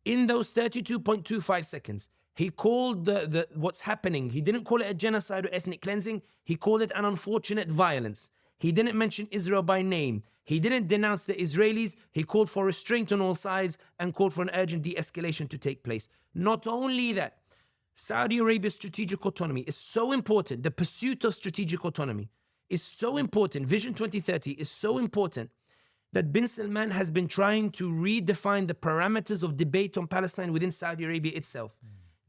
In those 32.25 seconds, He called what's happening, he didn't call it a genocide or ethnic cleansing. He called it an unfortunate violence. He didn't mention Israel by name. He didn't denounce the Israelis. He called for restraint on all sides and called for an urgent de-escalation to take place. Not only that, Saudi Arabia's strategic autonomy is so important. The pursuit of strategic autonomy is so important. Vision 2030 is so important that bin Salman has been trying to redefine the parameters of debate on Palestine within Saudi Arabia itself.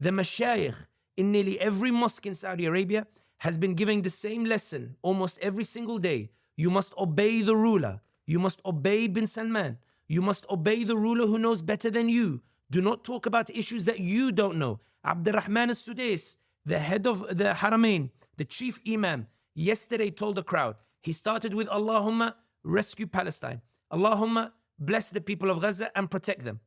The mashayikh in nearly every mosque in Saudi Arabia has been giving the same lesson almost every single day. You must obey the ruler. You must obey bin Salman. You must obey the ruler who knows better than you. Do not talk about issues that you don't know. Abdurrahman al-Sudais, the head of the Haramain, the chief imam, yesterday told the crowd, he started with Allahumma rescue Palestine. Allahumma bless the people of Gaza and protect them.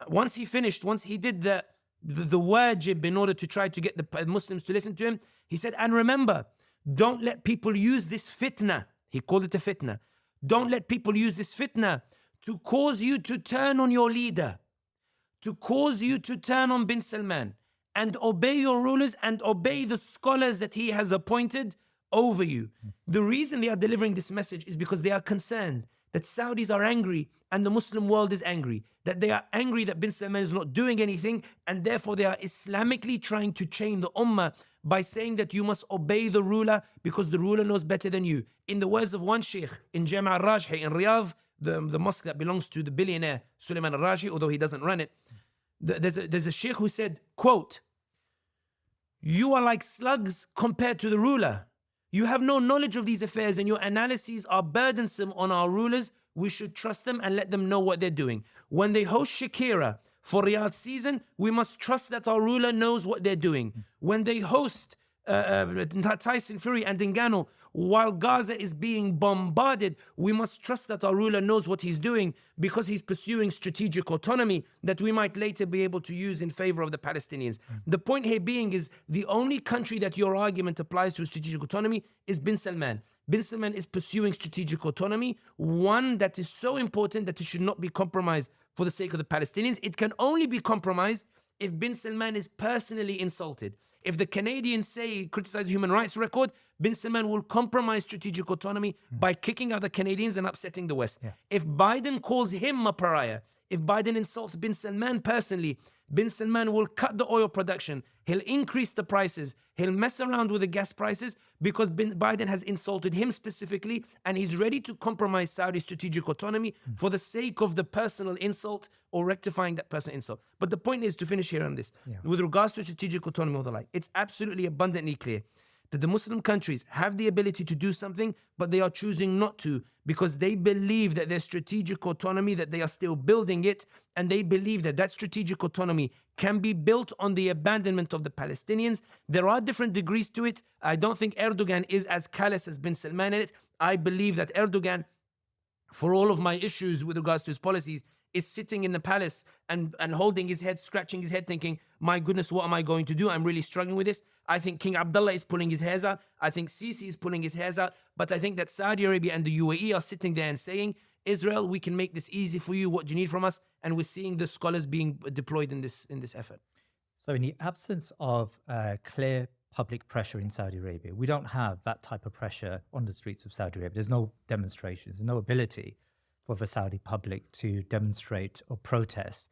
Once he finished, once he did the wajib in order to try to get the Muslims to listen to him, he said, and remember, don't let people use this fitna. He called it a fitna. Don't let people use this fitna to cause you to turn on your leader, to cause you to turn on bin Salman and obey your rulers and obey the scholars that he has appointed over you. The reason they are delivering this message is because they are concerned that Saudis are angry and the Muslim world is angry, that they are angry that bin Salman is not doing anything, and therefore they are Islamically trying to chain the ummah by saying that you must obey the ruler because the ruler knows better than you. In the words of one sheikh in Jami' al-Rajhi in Riyadh, the mosque that belongs to the billionaire Sulaiman al-Rajhi, although he doesn't run it, there's a sheikh who said, quote, you are like slugs compared to the ruler. You have no knowledge of these affairs and your analyses are burdensome on our rulers. We should trust them and let them know what they're doing. When they host Shakira for Riyadh season, we must trust that our ruler knows what they're doing. When they host Tyson Fury and Ngannou while Gaza is being bombarded, we must trust that our ruler knows what he's doing because he's pursuing strategic autonomy that we might later be able to use in favor of the Palestinians. The point here being is the only country that your argument applies to strategic autonomy is bin Salman. Bin Salman is pursuing strategic autonomy, one that is so important that it should not be compromised for the sake of the Palestinians. It can only be compromised if bin Salman is personally insulted. If the Canadians say criticize the human rights record, bin Salman will compromise strategic autonomy by kicking out the Canadians and upsetting the West. If Biden calls him a pariah, if Biden insults bin Salman personally, bin Salman will cut the oil production. He'll increase the prices. He'll mess around with the gas prices because Biden has insulted him specifically, and he's ready to compromise Saudi strategic autonomy for the sake of the personal insult or rectifying that personal insult. But the point is, to finish here on this, with regards to strategic autonomy or the like, it's absolutely abundantly clear that the Muslim countries have the ability to do something, but they are choosing not to because they believe that their strategic autonomy, that they are still building it, and they believe that that strategic autonomy can be built on the abandonment of the Palestinians. There are different degrees to it. I don't think Erdogan is as callous as bin Salman in it. I believe that Erdogan, for all of my issues with regards to his policies, is sitting in the palace and holding his head, scratching his head, thinking, my goodness, what am I going to do? I'm really struggling with this. I think King Abdullah is pulling his hairs out. I think Sisi is pulling his hairs out. But I think that Saudi Arabia and the UAE are sitting there and saying, Israel, we can make this easy for you. What do you need from us? And we're seeing the scholars being deployed in this effort. So in the absence of clear public pressure in Saudi Arabia, we don't have that type of pressure on the streets of Saudi Arabia. There's no demonstrations, there's no ability for the Saudi public to demonstrate or protest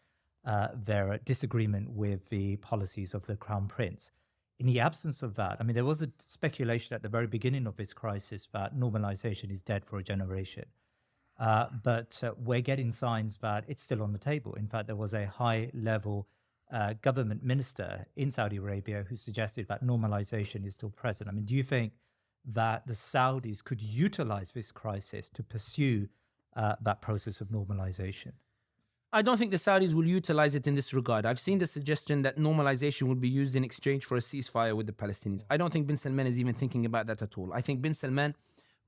their disagreement with the policies of the Crown Prince. In the absence of that, I mean, there was a speculation at the very beginning of this crisis that normalization is dead for a generation. But we're getting signs that it's still on the table. In fact, there was a high-level government minister in Saudi Arabia who suggested that normalization is still present. I mean, do you think that the Saudis could utilize this crisis to pursue that process of normalization? I don't think the Saudis will utilize it in this regard. I've seen the suggestion that normalization will be used in exchange for a ceasefire with the Palestinians. I don't think bin Salman is even thinking about that at all. I think bin Salman,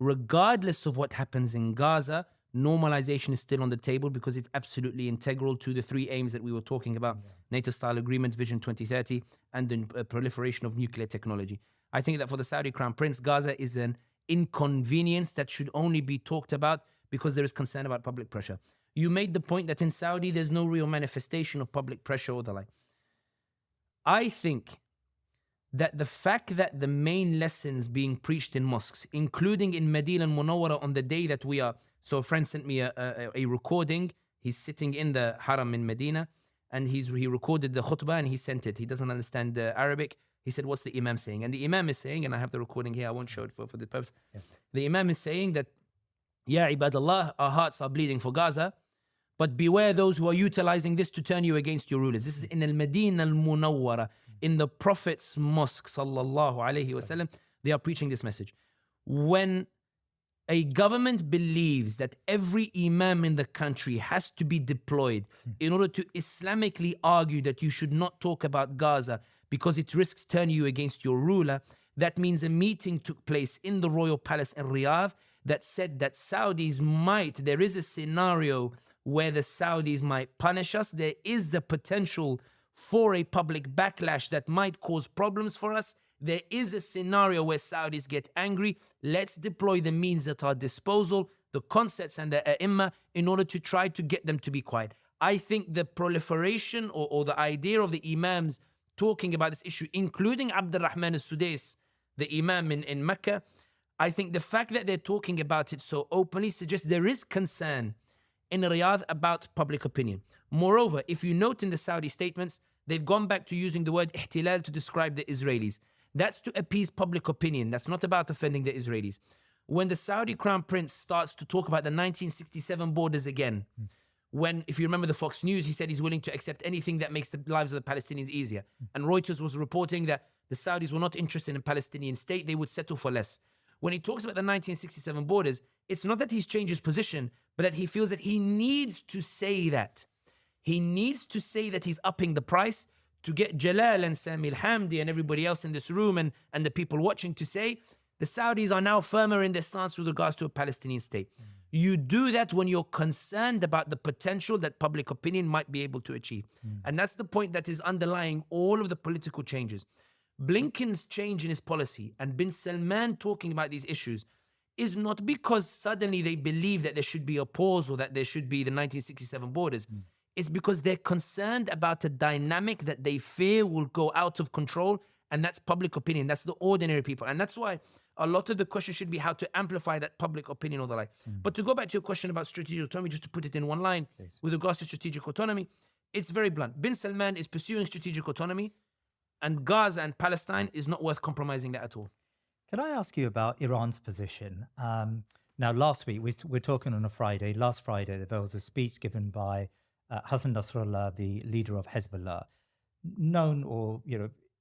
regardless of what happens in Gaza, normalization is still on the table because it's absolutely integral to the three aims that we were talking about, NATO-style agreement, Vision 2030, and the proliferation of nuclear technology. I think that for the Saudi Crown Prince, Gaza is an inconvenience that should only be talked about because there is concern about public pressure. You made the point that in Saudi, there's no real manifestation of public pressure or the like. I think that the fact that the main lessons being preached in mosques, including in Medina and Munawwara on the day that we are, so a friend sent me a recording. He's sitting in the Haram in Medina, and he recorded the khutbah and he sent it. He doesn't understand Arabic. He said, what's the Imam saying? And the Imam is saying, and I have the recording here, I won't show it for the purpose. Yeah. The Imam is saying that, Ya ibadallah, our hearts are bleeding for Gaza, but beware those who are utilizing this to turn you against your rulers. This is in al-Madinah al-Munawwara, in the Prophet's mosque, sallallahu alayhi wasallam. They are preaching this message. When a government believes that every imam in the country has to be deployed in order to Islamically argue that you should not talk about Gaza because it risks turning you against your ruler, that means a meeting took place in the royal palace in Riyadh that said that there is a scenario where the Saudis might punish us. There is the potential for a public backlash that might cause problems for us. There is a scenario where Saudis get angry. Let's deploy the means at our disposal, the concepts and the ai in order to try to get them to be quiet. I think the proliferation or the idea of the imams talking about this issue, including Abdurrahman al-Sudais, the imam in Mecca, I think the fact that they're talking about it so openly suggests there is concern in Riyadh about public opinion. Moreover, if you note in the Saudi statements, they've gone back to using the word ihtilal to describe the Israelis. That's to appease public opinion. That's not about offending the Israelis. When the Saudi crown prince starts to talk about the 1967 borders again, when, if you remember the Fox News, he said he's willing to accept anything that makes the lives of the Palestinians easier. And Reuters was reporting that the Saudis were not interested in a Palestinian state, they would settle for less. When he talks about the 1967 borders, it's not that he's changed his position, but that he feels that he needs to say that. He needs to say that he's upping the price to get Jalal and Sami Hamdi and everybody else in this room and the people watching to say, the Saudis are now firmer in their stance with regards to a Palestinian state. You do that when you're concerned about the potential that public opinion might be able to achieve. And that's the point that is underlying all of the political changes. Blinken's change in his policy and bin Salman talking about these issues is not because suddenly they believe that there should be a pause or that there should be the 1967 borders. It's because they're concerned about a dynamic that they fear will go out of control, and that's public opinion. That's the ordinary people. And that's why a lot of the question should be how to amplify that public opinion or the like. But to go back to your question about strategic autonomy, just to put it in one line, with regards to strategic autonomy, it's very blunt. Bin Salman is pursuing strategic autonomy, and Gaza and Palestine is not worth compromising that at all. Can I ask you about Iran's position? Now, last week, we're talking on a Friday. Last Friday, there was a speech given by Hassan Nasrallah, the leader of Hezbollah, known or,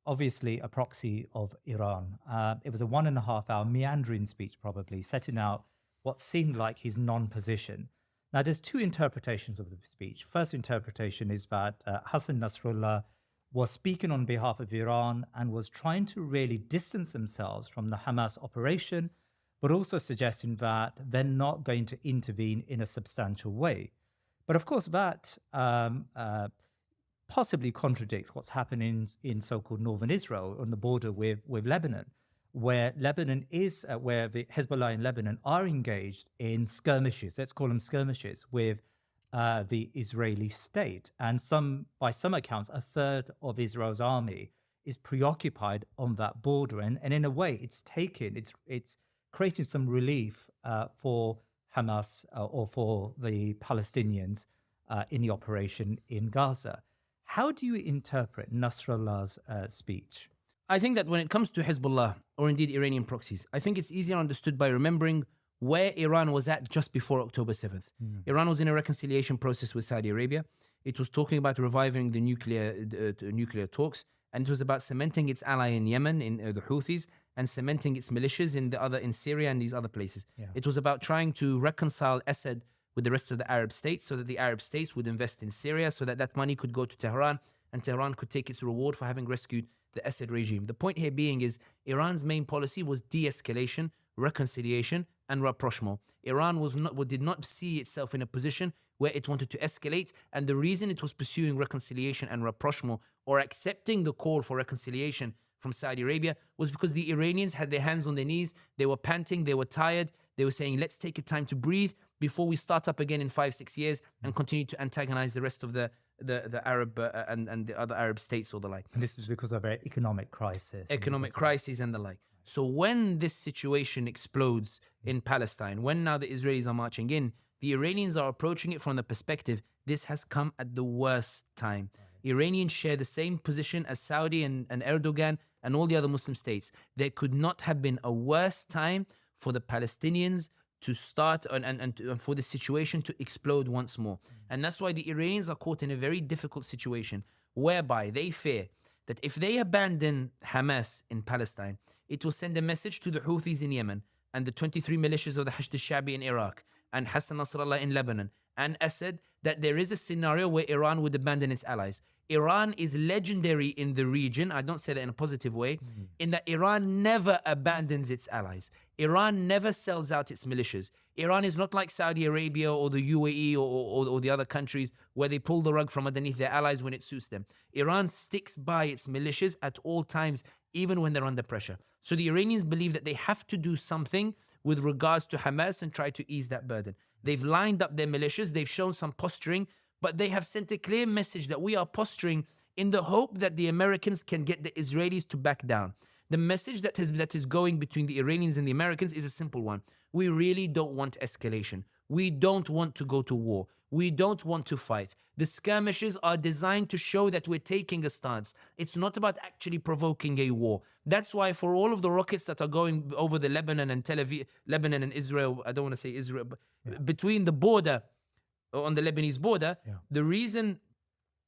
obviously a proxy of Iran. It was a 1.5-hour meandering speech, probably, setting out what seemed like his non-position. Now, there's two interpretations of the speech. First interpretation is that Hassan Nasrallah was speaking on behalf of Iran and was trying to really distance themselves from the Hamas operation, but also suggesting that they're not going to intervene in a substantial way. But of course, that possibly contradicts what's happening in so-called northern Israel on the border with Lebanon, where Lebanon is, where the Hezbollah in Lebanon are engaged in skirmishes, let's call them skirmishes, with the Israeli state. And by some accounts, a third of Israel's army is preoccupied on that border. And in a way, it's creating some relief for Hamas or for the Palestinians in the operation in Gaza. How do you interpret Nasrallah's speech? I think that when it comes to Hezbollah, or indeed Iranian proxies, I think it's easier understood by remembering where Iran was at just before October 7th. Iran was in a reconciliation process with Saudi Arabia. It was talking about reviving the nuclear talks, and it was about cementing its ally in Yemen, in the Houthis, and cementing its militias in Syria and these other places. It was about trying to reconcile Assad with the rest of the Arab states so that the Arab states would invest in Syria so that money could go to Tehran and Tehran could take its reward for having rescued the Assad regime. The point here being is Iran's main policy was de-escalation, reconciliation, and rapprochement. Iran did not see itself in a position where it wanted to escalate, and the reason it was pursuing reconciliation and rapprochement or accepting the call for reconciliation from Saudi Arabia was because the Iranians had their hands on their knees, they were panting, they were tired, they were saying, let's take a time to breathe before we start up again in 5-6 years and continue to antagonize the rest of the the Arab and the other Arab states or the like. And this is because of an economic crisis. Economic crises and the like. So when this situation explodes in Palestine, when now the Israelis are marching in, the Iranians are approaching it from the perspective, this has come at the worst time. Iranians share the same position as Saudi and Erdogan and all the other Muslim states. There could not have been a worse time for the Palestinians to start and for the situation to explode once more. And that's why the Iranians are caught in a very difficult situation whereby they fear that if they abandon Hamas in Palestine, it will send a message to the Houthis in Yemen and the 23 militias of the Hashd al-Shabi in Iraq and Hassan Nasrallah in Lebanon and Assad that there is a scenario where Iran would abandon its allies. Iran is legendary in the region, I don't say that in a positive way, in that Iran never abandons its allies. Iran never sells out its militias. Iran is not like Saudi Arabia or the UAE or the other countries where they pull the rug from underneath their allies when it suits them. Iran sticks by its militias at all times, even when they're under pressure. So the Iranians believe that they have to do something with regards to Hamas and try to ease that burden. They've lined up their militias, they've shown some posturing, but they have sent a clear message that we are posturing in the hope that the Americans can get the Israelis to back down. The message that is going between the Iranians and the Americans is a simple one. We really don't want escalation. We don't want to go to war. We don't want to fight. The skirmishes are designed to show that we're taking a stance. It's not about actually provoking a war. That's why for all of the rockets that are going over the Lebanon and Tel Aviv, Lebanon and Israel, I don't want to say Israel, but between the border, on the Lebanese border, the reason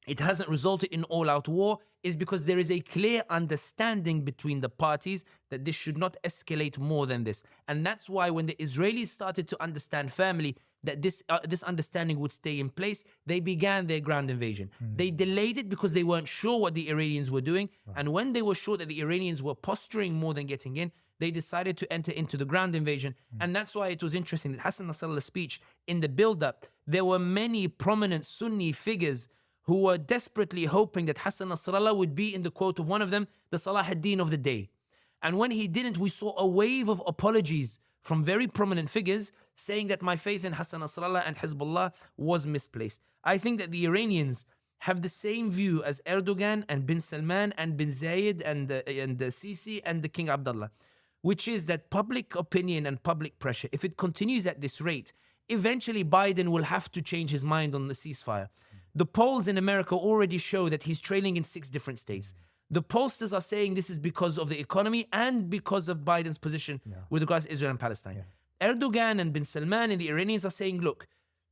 it hasn't resulted in all-out war is because there is a clear understanding between the parties that this should not escalate more than this. And that's why when the Israelis started to understand firmly that this understanding would stay in place, they began their ground invasion. They delayed it because they weren't sure what the Iranians were doing. And when they were sure that the Iranians were posturing more than getting in, they decided to enter into the ground invasion. And that's why it was interesting that Hassan Nasrallah's speech, in the build-up, there were many prominent Sunni figures who were desperately hoping that Hassan Nasrallah would be, in the quote of one of them, the Salah ad-Din of the day. And when he didn't, we saw a wave of apologies from very prominent figures saying that my faith in Hassan Nasrallah and Hezbollah was misplaced. I think that the Iranians have the same view as Erdogan and bin Salman and bin Zayed and the Sisi and the King Abdullah, which is that public opinion and public pressure, if it continues at this rate, eventually Biden will have to change his mind on the ceasefire. The polls in America already show that he's trailing in 6 different states. The pollsters are saying this is because of the economy and because of Biden's position with regards to Israel and Palestine. Erdogan and bin Salman and the Iranians are saying, look,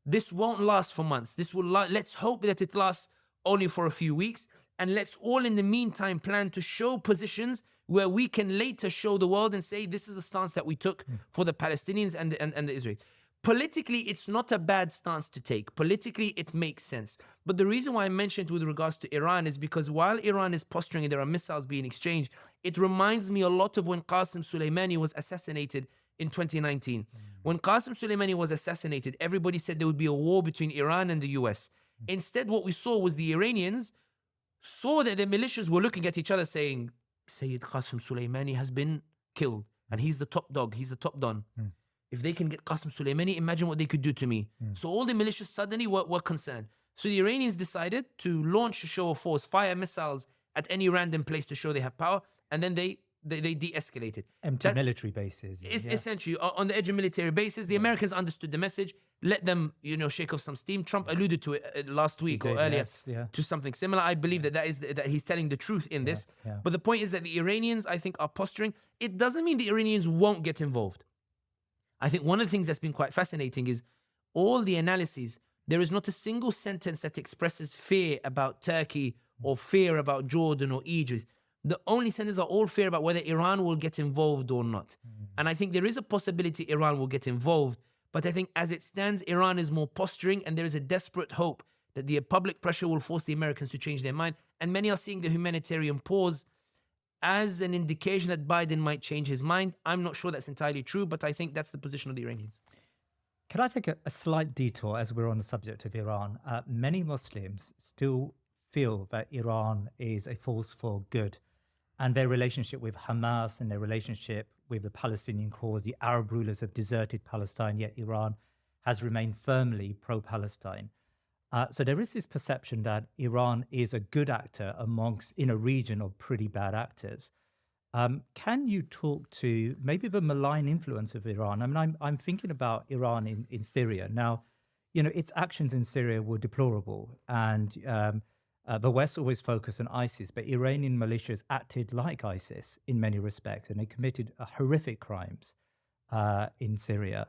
this won't last for months. This will let's hope that it lasts only for a few weeks. And let's all in the meantime plan to show positions where we can later show the world and say, this is the stance that we took for the Palestinians and the Israelis. Politically, it's not a bad stance to take. Politically, it makes sense. But the reason why I mentioned with regards to Iran is because while Iran is posturing and there are missiles being exchanged, it reminds me a lot of when Qasem Soleimani was assassinated in 2019. When Qasem Soleimani was assassinated, everybody said there would be a war between Iran and the US. Instead, what we saw was the Iranians saw that their militias were looking at each other saying, Sayyid Qasem Soleimani has been killed and he's the top dog, he's the top don. If they can get Qasem Soleimani, imagine what they could do to me. So all the militias suddenly were concerned. So the Iranians decided to launch a show of force, fire missiles at any random place to show they have power, and then they de-escalated. Empty military bases. Essentially, on the edge of military bases, the Americans understood the message, let them, shake off some steam. Trump alluded to it last week or earlier to something similar. I believe that he's telling the truth in this. But the point is that the Iranians, I think, are posturing. It doesn't mean the Iranians won't get involved. I think one of the things that's been quite fascinating is all the analyses, there is not a single sentence that expresses fear about Turkey or fear about Jordan or Egypt. The only sentences are all fear about whether Iran will get involved or not. And I think there is a possibility Iran will get involved, but I think as it stands, Iran is more posturing and there is a desperate hope that the public pressure will force the Americans to change their mind. And many are seeing the humanitarian pause as an indication that Biden might change his mind. I'm not sure that's entirely true, but I think that's the position of the Iranians. Can I take a slight detour as we're on the subject of Iran? Many Muslims still feel that Iran is a force for good, and their relationship with Hamas and their relationship with the Palestinian cause, the Arab rulers have deserted Palestine, yet Iran has remained firmly pro-Palestine. So there is this perception that Iran is a good actor in a region of pretty bad actors. Can you talk to maybe the malign influence of Iran? I mean, I'm thinking about Iran in Syria now. You know, its actions in Syria were deplorable, and the West always focused on ISIS, but Iranian militias acted like ISIS in many respects, and they committed horrific crimes in Syria.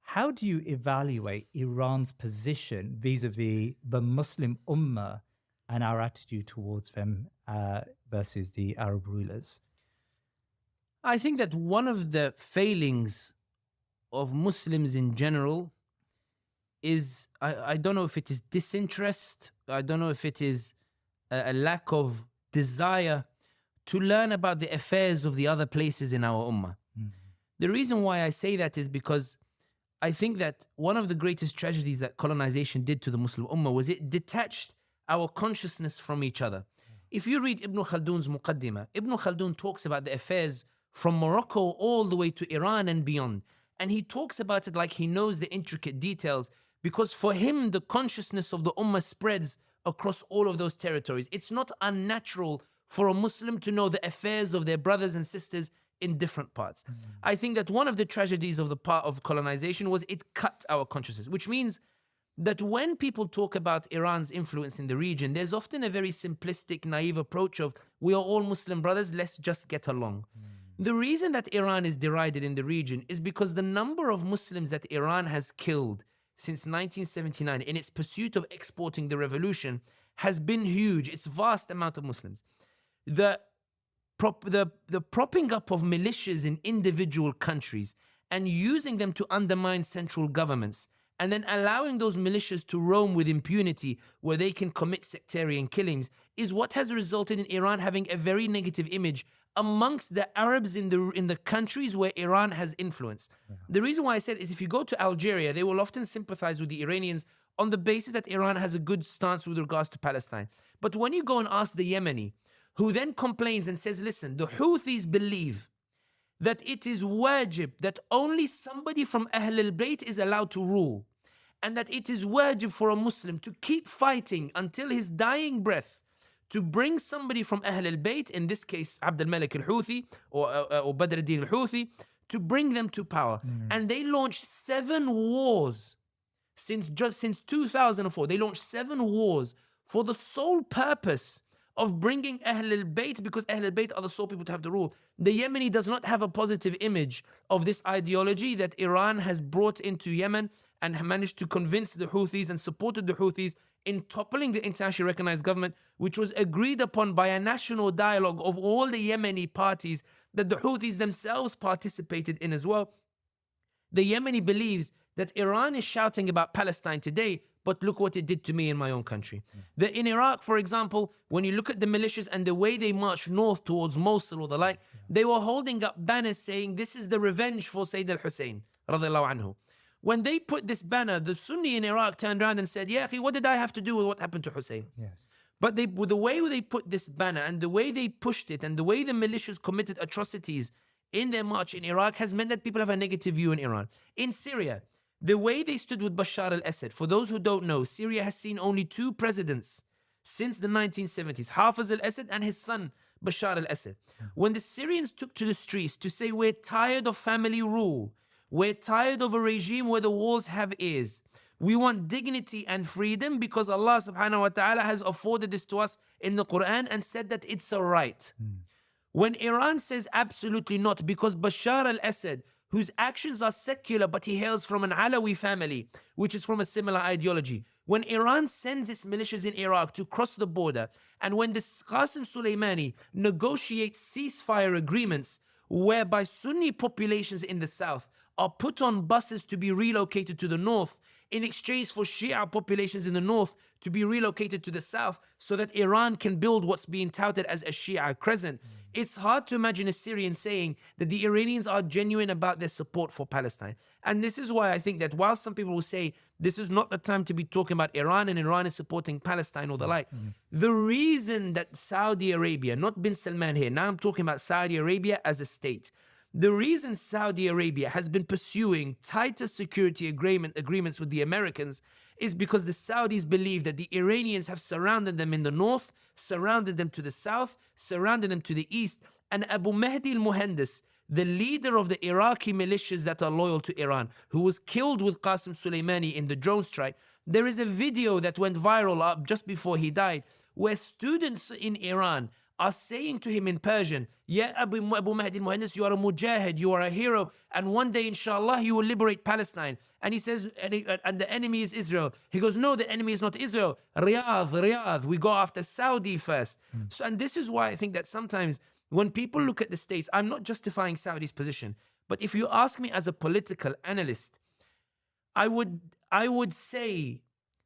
How do you evaluate Iran's position vis-a-vis the Muslim Ummah and our attitude towards them versus the Arab rulers? I think that one of the failings of Muslims in general is, I don't know if it is disinterest, I don't know if it is a lack of desire to learn about the affairs of the other places in our ummah. The reason why I say that is because I think that one of the greatest tragedies that colonization did to the Muslim ummah was it detached our consciousness from each other. If you read Ibn Khaldun's Muqaddimah, Ibn Khaldun talks about the affairs from Morocco all the way to Iran and beyond. And he talks about it like he knows the intricate details, because for him, the consciousness of the ummah spreads across all of those territories. It's not unnatural for a Muslim to know the affairs of their brothers and sisters in different parts. I think that one of the tragedies of the part of colonization was it cut our consciousness, which means that when people talk about Iran's influence in the region, there's often a very simplistic, naive approach of, we are all Muslim brothers, let's just get along. The reason that Iran is derided in the region is because the number of Muslims that Iran has killed since 1979 in its pursuit of exporting the revolution has been huge. It's a vast amount of Muslims. The propping up of militias in individual countries and using them to undermine central governments, and then allowing those militias to roam with impunity where they can commit sectarian killings, is what has resulted in Iran having a very negative image amongst the Arabs in the countries where Iran has influence. The reason why I said is, if you go to Algeria, they will often sympathize with the Iranians on the basis that Iran has a good stance with regards to Palestine. But when you go and ask the Yemeni, who then complains and says, listen, the Houthis believe that it is wajib that only somebody from Ahl al-Bayt is allowed to rule, and that it is wajib for a Muslim to keep fighting until his dying breath to bring somebody from Ahl al-Bayt, in this case Abd al-Malik al-Houthi or Badr al-Din al-Houthi, to bring them to power. And they launched 7 wars since 2004. They launched 7 wars for the sole purpose of bringing Ahl al-Bayt, because Ahl al-Bayt are the sole people to have the rule. The Yemeni does not have a positive image of this ideology that Iran has brought into Yemen and managed to convince the Houthis and supported the Houthis in toppling the internationally recognized government, which was agreed upon by a national dialogue of all the Yemeni parties that the Houthis themselves participated in as well. The Yemeni believes that Iran is shouting about Palestine today, but look what it did to me in my own country. In Iraq, for example, when you look at the militias and the way they marched north towards Mosul or the like, they were holding up banners saying, this is the revenge for Sayyid al-Hussein, radiallahu anhu. When they put this banner, the Sunni in Iraq turned around and said, yeah, what did I have to do with what happened to Hussein? Yes. But with the way they put this banner and the way they pushed it and the way the militias committed atrocities in their march in Iraq has meant that people have a negative view in Iran. In Syria, the way they stood with Bashar al-Assad, for those who don't know, Syria has seen only 2 presidents since the 1970s, Hafiz al-Assad and his son, Bashar al-Assad. When the Syrians took to the streets to say, we're tired of family rule, we're tired of a regime where the walls have ears, we want dignity and freedom because Allah subhanahu wa ta'ala has afforded this to us in the Qur'an and said that it's a right. When Iran says absolutely not, because Bashar al-Assad, whose actions are secular, but he hails from an Alawi family, which is from a similar ideology. When Iran sends its militias in Iraq to cross the border, and when the Qasim Soleimani negotiates ceasefire agreements whereby Sunni populations in the south are put on buses to be relocated to the north in exchange for Shia populations in the north to be relocated to the south so that Iran can build what's being touted as a Shia crescent. It's hard to imagine a Syrian saying that the Iranians are genuine about their support for Palestine. And this is why I think that while some people will say this is not the time to be talking about Iran and Iran is supporting Palestine or the like, the reason that Saudi Arabia, not bin Salman here, now I'm talking about Saudi Arabia as a state, the reason Saudi Arabia has been pursuing tighter security agreements with the Americans is because the Saudis believe that the Iranians have surrounded them in the north, surrounded them to the south, surrounded them to the east. And Abu Mahdi al-Muhandis, the leader of the Iraqi militias that are loyal to Iran, who was killed with Qasem Soleimani in the drone strike, there is a video that went viral up just before he died, where students in Iran are saying to him in Persian, "Ya Abu Mahdi al-Muhandis, you are a mujahid, you are a hero, and one day, inshallah, you will liberate Palestine." And he says, and the enemy is Israel. He goes, "No, the enemy is not Israel. Riyadh, we go after Saudi first." So, and this is why I think that sometimes when people look at the states, I'm not justifying Saudi's position, but if you ask me as a political analyst, I would say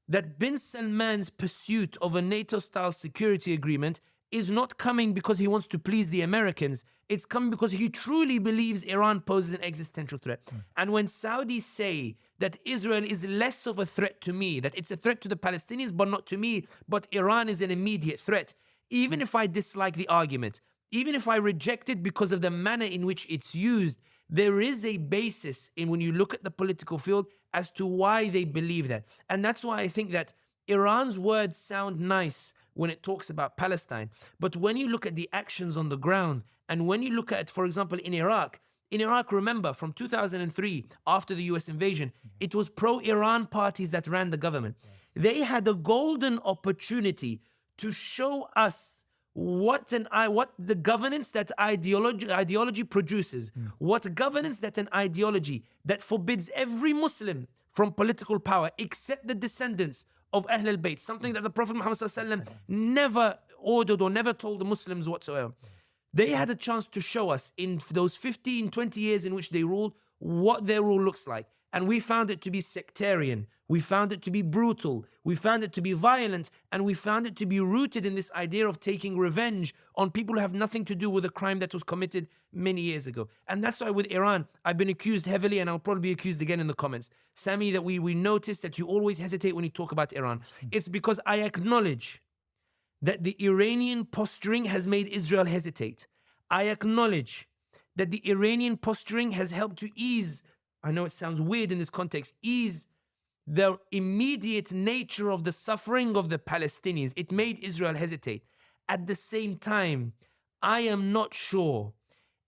that bin Salman's pursuit of a NATO-style security agreement is not coming because he wants to please the Americans. It's coming because he truly believes Iran poses an existential threat. And when Saudis say that Israel is less of a threat to me, that it's a threat to the Palestinians, but not to me, but Iran is an immediate threat, even if I dislike the argument, even if I reject it because of the manner in which it's used, there is a basis in when you look at the political field as to why they believe that. And that's why I think that Iran's words sound nice when it talks about Palestine. But when you look at the actions on the ground, and when you look at, for example, in Iraq, remember, from 2003, after the US invasion, it was pro-Iran parties that ran the government. They had a golden opportunity to show us what the governance that ideology produces, what governance that an ideology that forbids every Muslim from political power except the descendants of Ahl al-Bayt, something that the Prophet Muhammad ﷺ never ordered or never told the Muslims whatsoever. They had a chance to show us in those 15, 20 years in which they ruled what their rule looks like. And we found it to be sectarian. We found it to be brutal. We found it to be violent. And we found it to be rooted in this idea of taking revenge on people who have nothing to do with a crime that was committed many years ago. And that's why with Iran, I've been accused heavily, and I'll probably be accused again in the comments. Sami, that we noticed that you always hesitate when you talk about Iran. It's because I acknowledge that the Iranian posturing has made Israel hesitate. I acknowledge that the Iranian posturing has helped to ease, I know it sounds weird in this context, ease the immediate nature of the suffering of the Palestinians. It made Israel hesitate. At the same time, I am not sure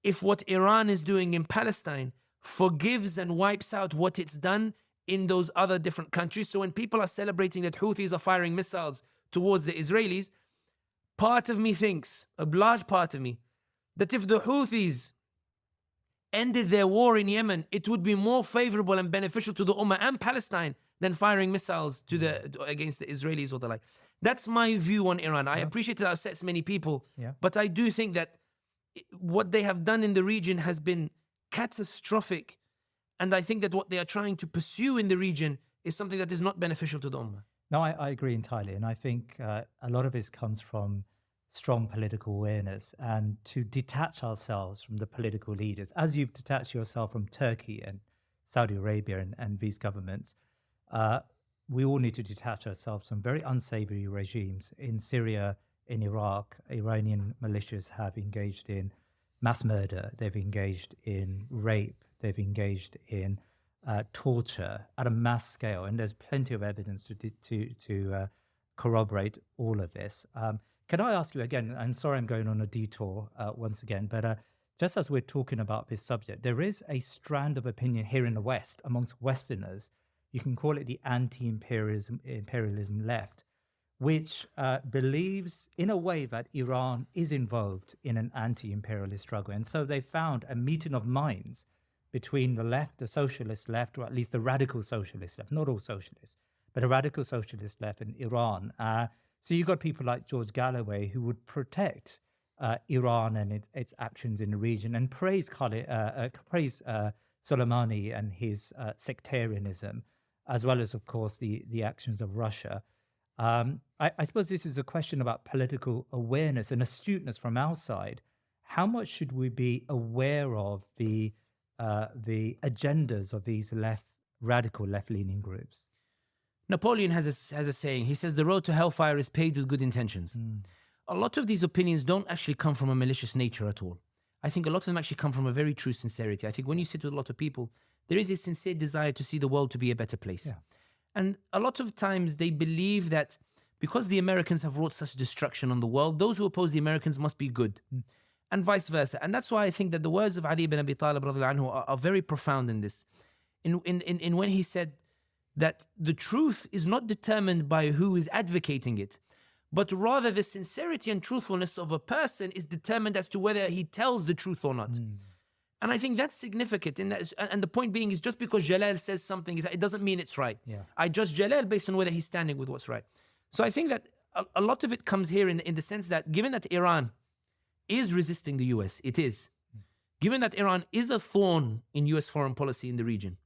if what Iran is doing in Palestine forgives and wipes out what it's done in those other different countries. So when people are celebrating that Houthis are firing missiles towards the Israelis, part of me thinks, a large part of me, that if the Houthis ended their war in Yemen, it would be more favorable and beneficial to the Ummah and Palestine than firing missiles against the Israelis or the like. That's my view on Iran. I appreciate that upsets many people, but I do think that what they have done in the region has been catastrophic. And I think that what they are trying to pursue in the region is something that is not beneficial to the Ummah. No, I agree entirely. And I think a lot of this comes from strong political awareness and to detach ourselves from the political leaders. As you've detached yourself from Turkey and Saudi Arabia and these governments, we all need to detach ourselves from very unsavory regimes. In Syria, in Iraq, Iranian militias have engaged in mass murder, they've engaged in rape, they've engaged in torture at a mass scale, and there's plenty of evidence to corroborate all of this. Can I ask you again, I'm sorry I'm going on a detour once again, but just as we're talking about this subject, there is a strand of opinion here in the West amongst Westerners, you can call it the anti-imperialism left, which believes in a way that Iran is involved in an anti-imperialist struggle. And so they found a meeting of minds between the left, the socialist left, or at least the radical socialist left, not all socialists, but a radical socialist left in Iran. So you've got people like George Galloway who would protect Iran and its actions in the region and praise Soleimani and his sectarianism, as well as, of course, the actions of Russia. I suppose this is a question about political awareness and astuteness from our side. How much should we be aware of the agendas of these radical left-leaning groups? Napoleon has a saying. He says, the road to hellfire is paved with good intentions. A lot of these opinions don't actually come from a malicious nature at all. I think a lot of them actually come from a very true sincerity. I think when you sit with a lot of people, there is a sincere desire to see the world to be a better place. And a lot of times they believe that because the Americans have wrought such destruction on the world, those who oppose the Americans must be good. And vice versa. And that's why I think that the words of Ali ibn Abi Talib radiallahu anhu are very profound in this. In when he said that the truth is not determined by who is advocating it, but rather the sincerity and truthfulness of a person is determined as to whether he tells the truth or not. And I think that's significant. And the point being is, just because Jalal says something, it doesn't mean it's right. I judge Jalal based on whether he's standing with what's right. So I think that a lot of it comes here in the sense that given that Iran is resisting the US, it is. Given that Iran is a thorn in US foreign policy in the region,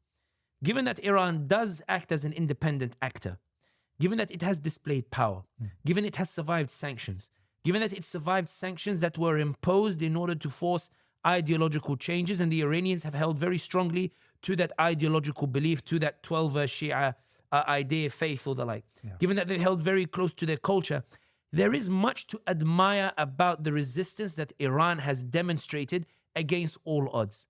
given that Iran does act as an independent actor, given that it has displayed power, given it has survived sanctions, given that it survived sanctions that were imposed in order to force ideological changes, and the Iranians have held very strongly to that ideological belief, to that 12-verse Shia idea, faith or the like. Given that they held very close to their culture, there is much to admire about the resistance that Iran has demonstrated against all odds.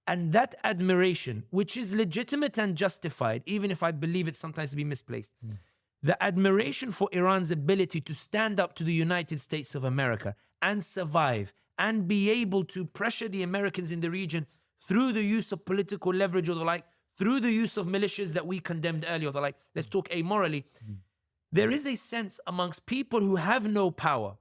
And that admiration, which is legitimate and justified, even if I believe it sometimes to be misplaced, the admiration for Iran's ability to stand up to the United States of America and survive and be able to pressure the Americans in the region through the use of political leverage or the like, through the use of militias that we condemned earlier or the like, let's talk amorally. There is a sense amongst people who have no power,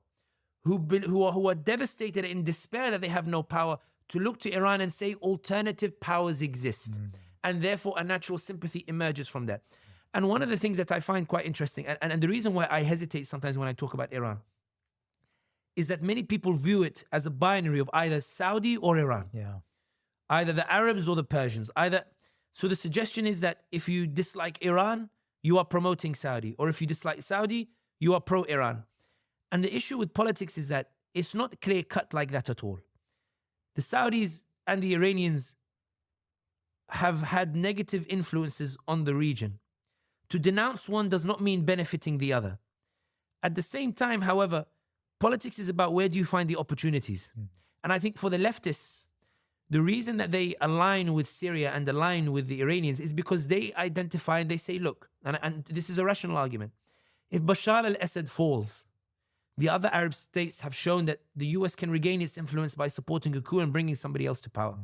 who are devastated in despair that they have no power, to look to Iran and say alternative powers exist. And therefore a natural sympathy emerges from that. And one of the things that I find quite interesting, and the reason why I hesitate sometimes when I talk about Iran, is that many people view it as a binary of either Saudi or Iran. Either the Arabs or the Persians. So the suggestion is that if you dislike Iran, you are promoting Saudi. Or if you dislike Saudi, you are pro-Iran. And the issue with politics is that it's not clear-cut like that at all. The Saudis and the Iranians have had negative influences on the region. To denounce one does not mean benefiting the other. At the same time, however, politics is about where do you find the opportunities. And I think for the leftists, the reason that they align with Syria and align with the Iranians is because they identify and they say, look, and this is a rational argument, if Bashar al-Assad falls, the other Arab states have shown that the US can regain its influence by supporting a coup and bringing somebody else to power.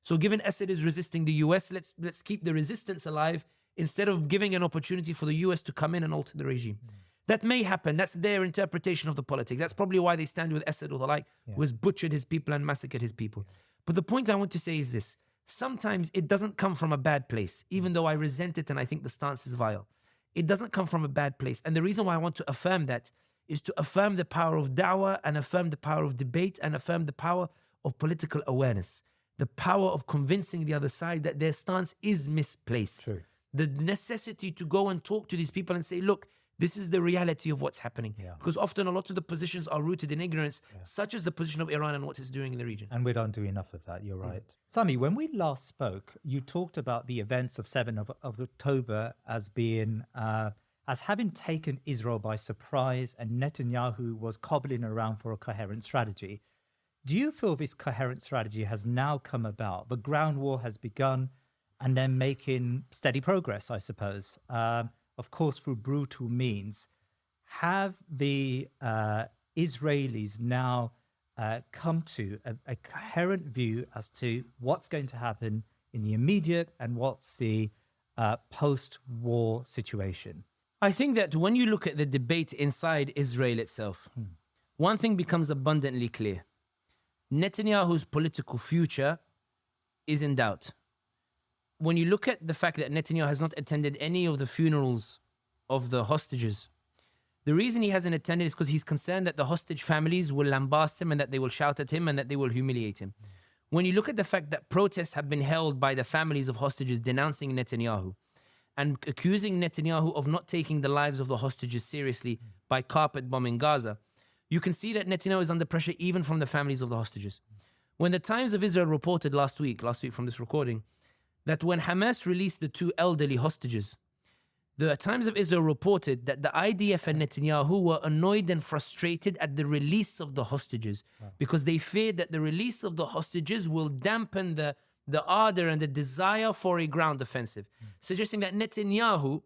So given Assad is resisting the US, let's keep the resistance alive instead of giving an opportunity for the US to come in and alter the regime. That may happen. That's their interpretation of the politics. That's probably why they stand with Assad or the like, who has butchered his people and massacred his people. But the point I want to say is this. Sometimes it doesn't come from a bad place, even though I resent it and I think the stance is vile. It doesn't come from a bad place. And the reason why I want to affirm that is to affirm the power of da'wah and affirm the power of debate and affirm the power of political awareness. The power of convincing the other side that their stance is misplaced. The necessity to go and talk to these people and say, look, this is the reality of what's happening. Because often a lot of the positions are rooted in ignorance, such as the position of Iran and what it's doing in the region. And we don't do enough of that, you're right. Sami, when we last spoke, you talked about the events of 7th of October as being, as having taken Israel by surprise, and Netanyahu was cobbling around for a coherent strategy. Do you feel this coherent strategy has now come about? The ground war has begun and then making steady progress, I suppose. Of course, through brutal means. Have the Israelis now come to a coherent view as to what's going to happen in the immediate and what's the post-war situation? I think that when you look at the debate inside Israel itself, one thing becomes abundantly clear. Netanyahu's political future is in doubt. When you look at the fact that Netanyahu has not attended any of the funerals of the hostages, the reason he hasn't attended is because he's concerned that the hostage families will lambast him and that they will shout at him and that they will humiliate him. When you look at the fact that protests have been held by the families of hostages denouncing Netanyahu and accusing Netanyahu of not taking the lives of the hostages seriously by carpet bombing Gaza, you can see that Netanyahu is under pressure even from the families of the hostages. When the Times of Israel reported last week from this recording, that when Hamas released the 2 elderly hostages, the Times of Israel reported that the IDF and Netanyahu were annoyed and frustrated at the release of the hostages because they feared that the release of the hostages will dampen the ardor and the desire for a ground offensive, suggesting that Netanyahu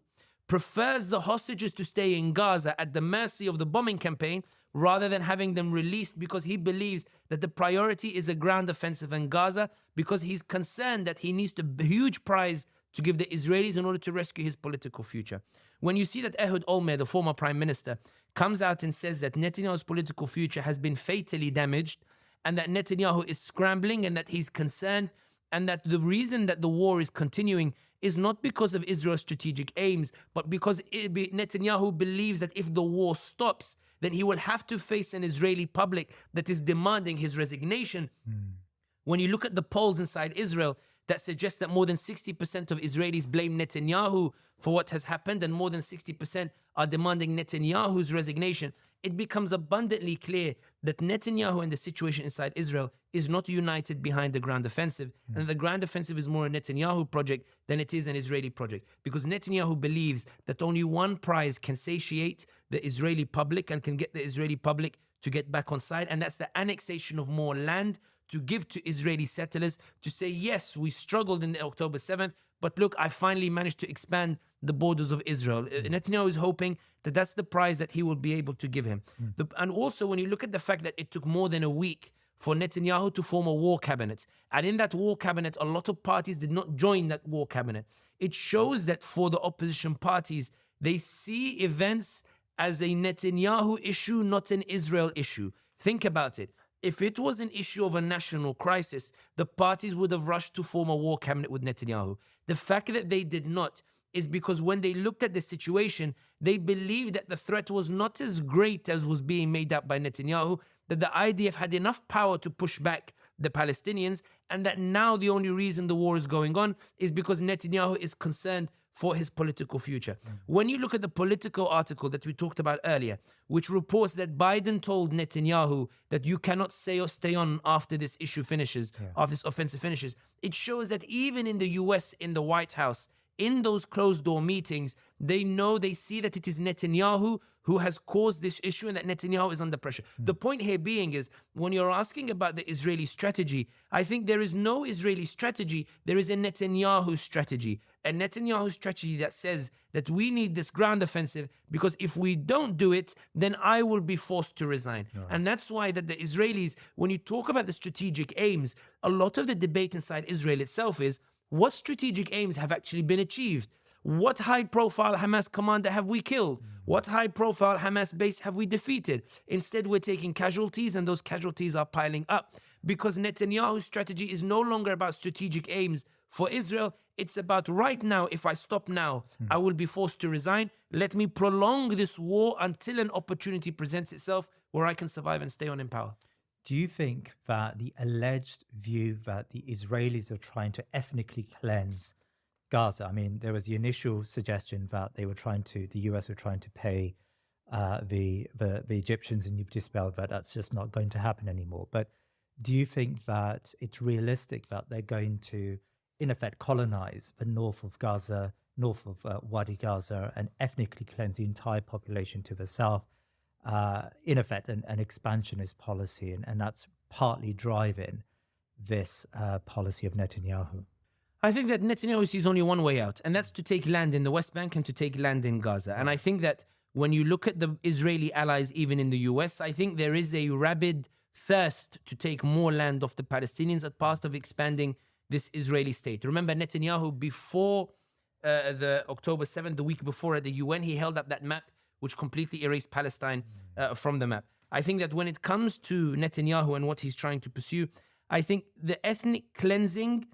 prefers the hostages to stay in Gaza at the mercy of the bombing campaign rather than having them released, because he believes that the priority is a ground offensive in Gaza, because he's concerned that he needs a huge prize to give the Israelis in order to rescue his political future. When you see that Ehud Olmert, the former prime minister, comes out and says that Netanyahu's political future has been fatally damaged, and that Netanyahu is scrambling, and that he's concerned, and that the reason that the war is continuing is not because of Israel's strategic aims, but because Netanyahu believes that if the war stops, then he will have to face an Israeli public that is demanding his resignation. When you look at the polls inside Israel that suggest that more than 60% of Israelis blame Netanyahu for what has happened, and more than 60% are demanding Netanyahu's resignation, it becomes abundantly clear that Netanyahu and the situation inside Israel is not united behind the ground offensive. And the ground offensive is more a Netanyahu project than it is an Israeli project. Because Netanyahu believes that only one prize can satiate the Israeli public and can get the Israeli public to get back on side. And that's the annexation of more land to give to Israeli settlers, to say, yes, we struggled in the October 7th, but look, I finally managed to expand the borders of Israel. Netanyahu is hoping that that's the prize that he will be able to give him. And also, when you look at the fact that it took more than a week for Netanyahu to form a war cabinet, and in that war cabinet, a lot of parties did not join that war cabinet, it shows that for the opposition parties, they see events as a Netanyahu issue, not an Israel issue. Think about it. If it was an issue of a national crisis, the parties would have rushed to form a war cabinet with Netanyahu. The fact that they did not is because when they looked at the situation, they believed that the threat was not as great as was being made up by Netanyahu, that the IDF had enough power to push back the Palestinians, and that now the only reason the war is going on is because Netanyahu is concerned for his political future. When you look at the Politico article that we talked about earlier, which reports that Biden told Netanyahu that you cannot say or stay on after this issue finishes, after this offensive finishes, it shows that even in the US, in the White House, in those closed door meetings, they see that it is Netanyahu who has caused this issue and that Netanyahu is under pressure. The point here being is, when you're asking about the Israeli strategy, I think there is no Israeli strategy, there is a Netanyahu strategy. A Netanyahu strategy that says that we need this ground offensive because if we don't do it, then I will be forced to resign. And that's why that the Israelis, when you talk about the strategic aims, a lot of the debate inside Israel itself is, what strategic aims have actually been achieved? What high-profile Hamas commander have we killed? What high-profile Hamas base have we defeated? Instead, we're taking casualties, and those casualties are piling up. Because Netanyahu's strategy is no longer about strategic aims for Israel. It's about right now, if I stop now, I will be forced to resign. Let me prolong this war until an opportunity presents itself where I can survive and stay on in power. Do you think that the alleged view that the Israelis are trying to ethnically cleanse Gaza, I mean, there was the initial suggestion that the US were trying to pay the Egyptians, and you've dispelled that that's just not going to happen anymore. But do you think that it's realistic that they're going to, in effect, colonize the north of Gaza, north of Wadi Gaza, and ethnically cleanse the entire population to the south? In effect, an expansionist policy, and that's partly driving this policy of Netanyahu. I think that Netanyahu sees only one way out, and that's to take land in the West Bank and to take land in Gaza. And I think that when you look at the Israeli allies, even in the US, I think there is a rabid thirst to take more land off the Palestinians as part of expanding this Israeli state. Remember, Netanyahu, before the October 7th, the week before at the UN, he held up that map which completely erased Palestine from the map. I think that when it comes to Netanyahu and what he's trying to pursue, I think the ethnic cleansing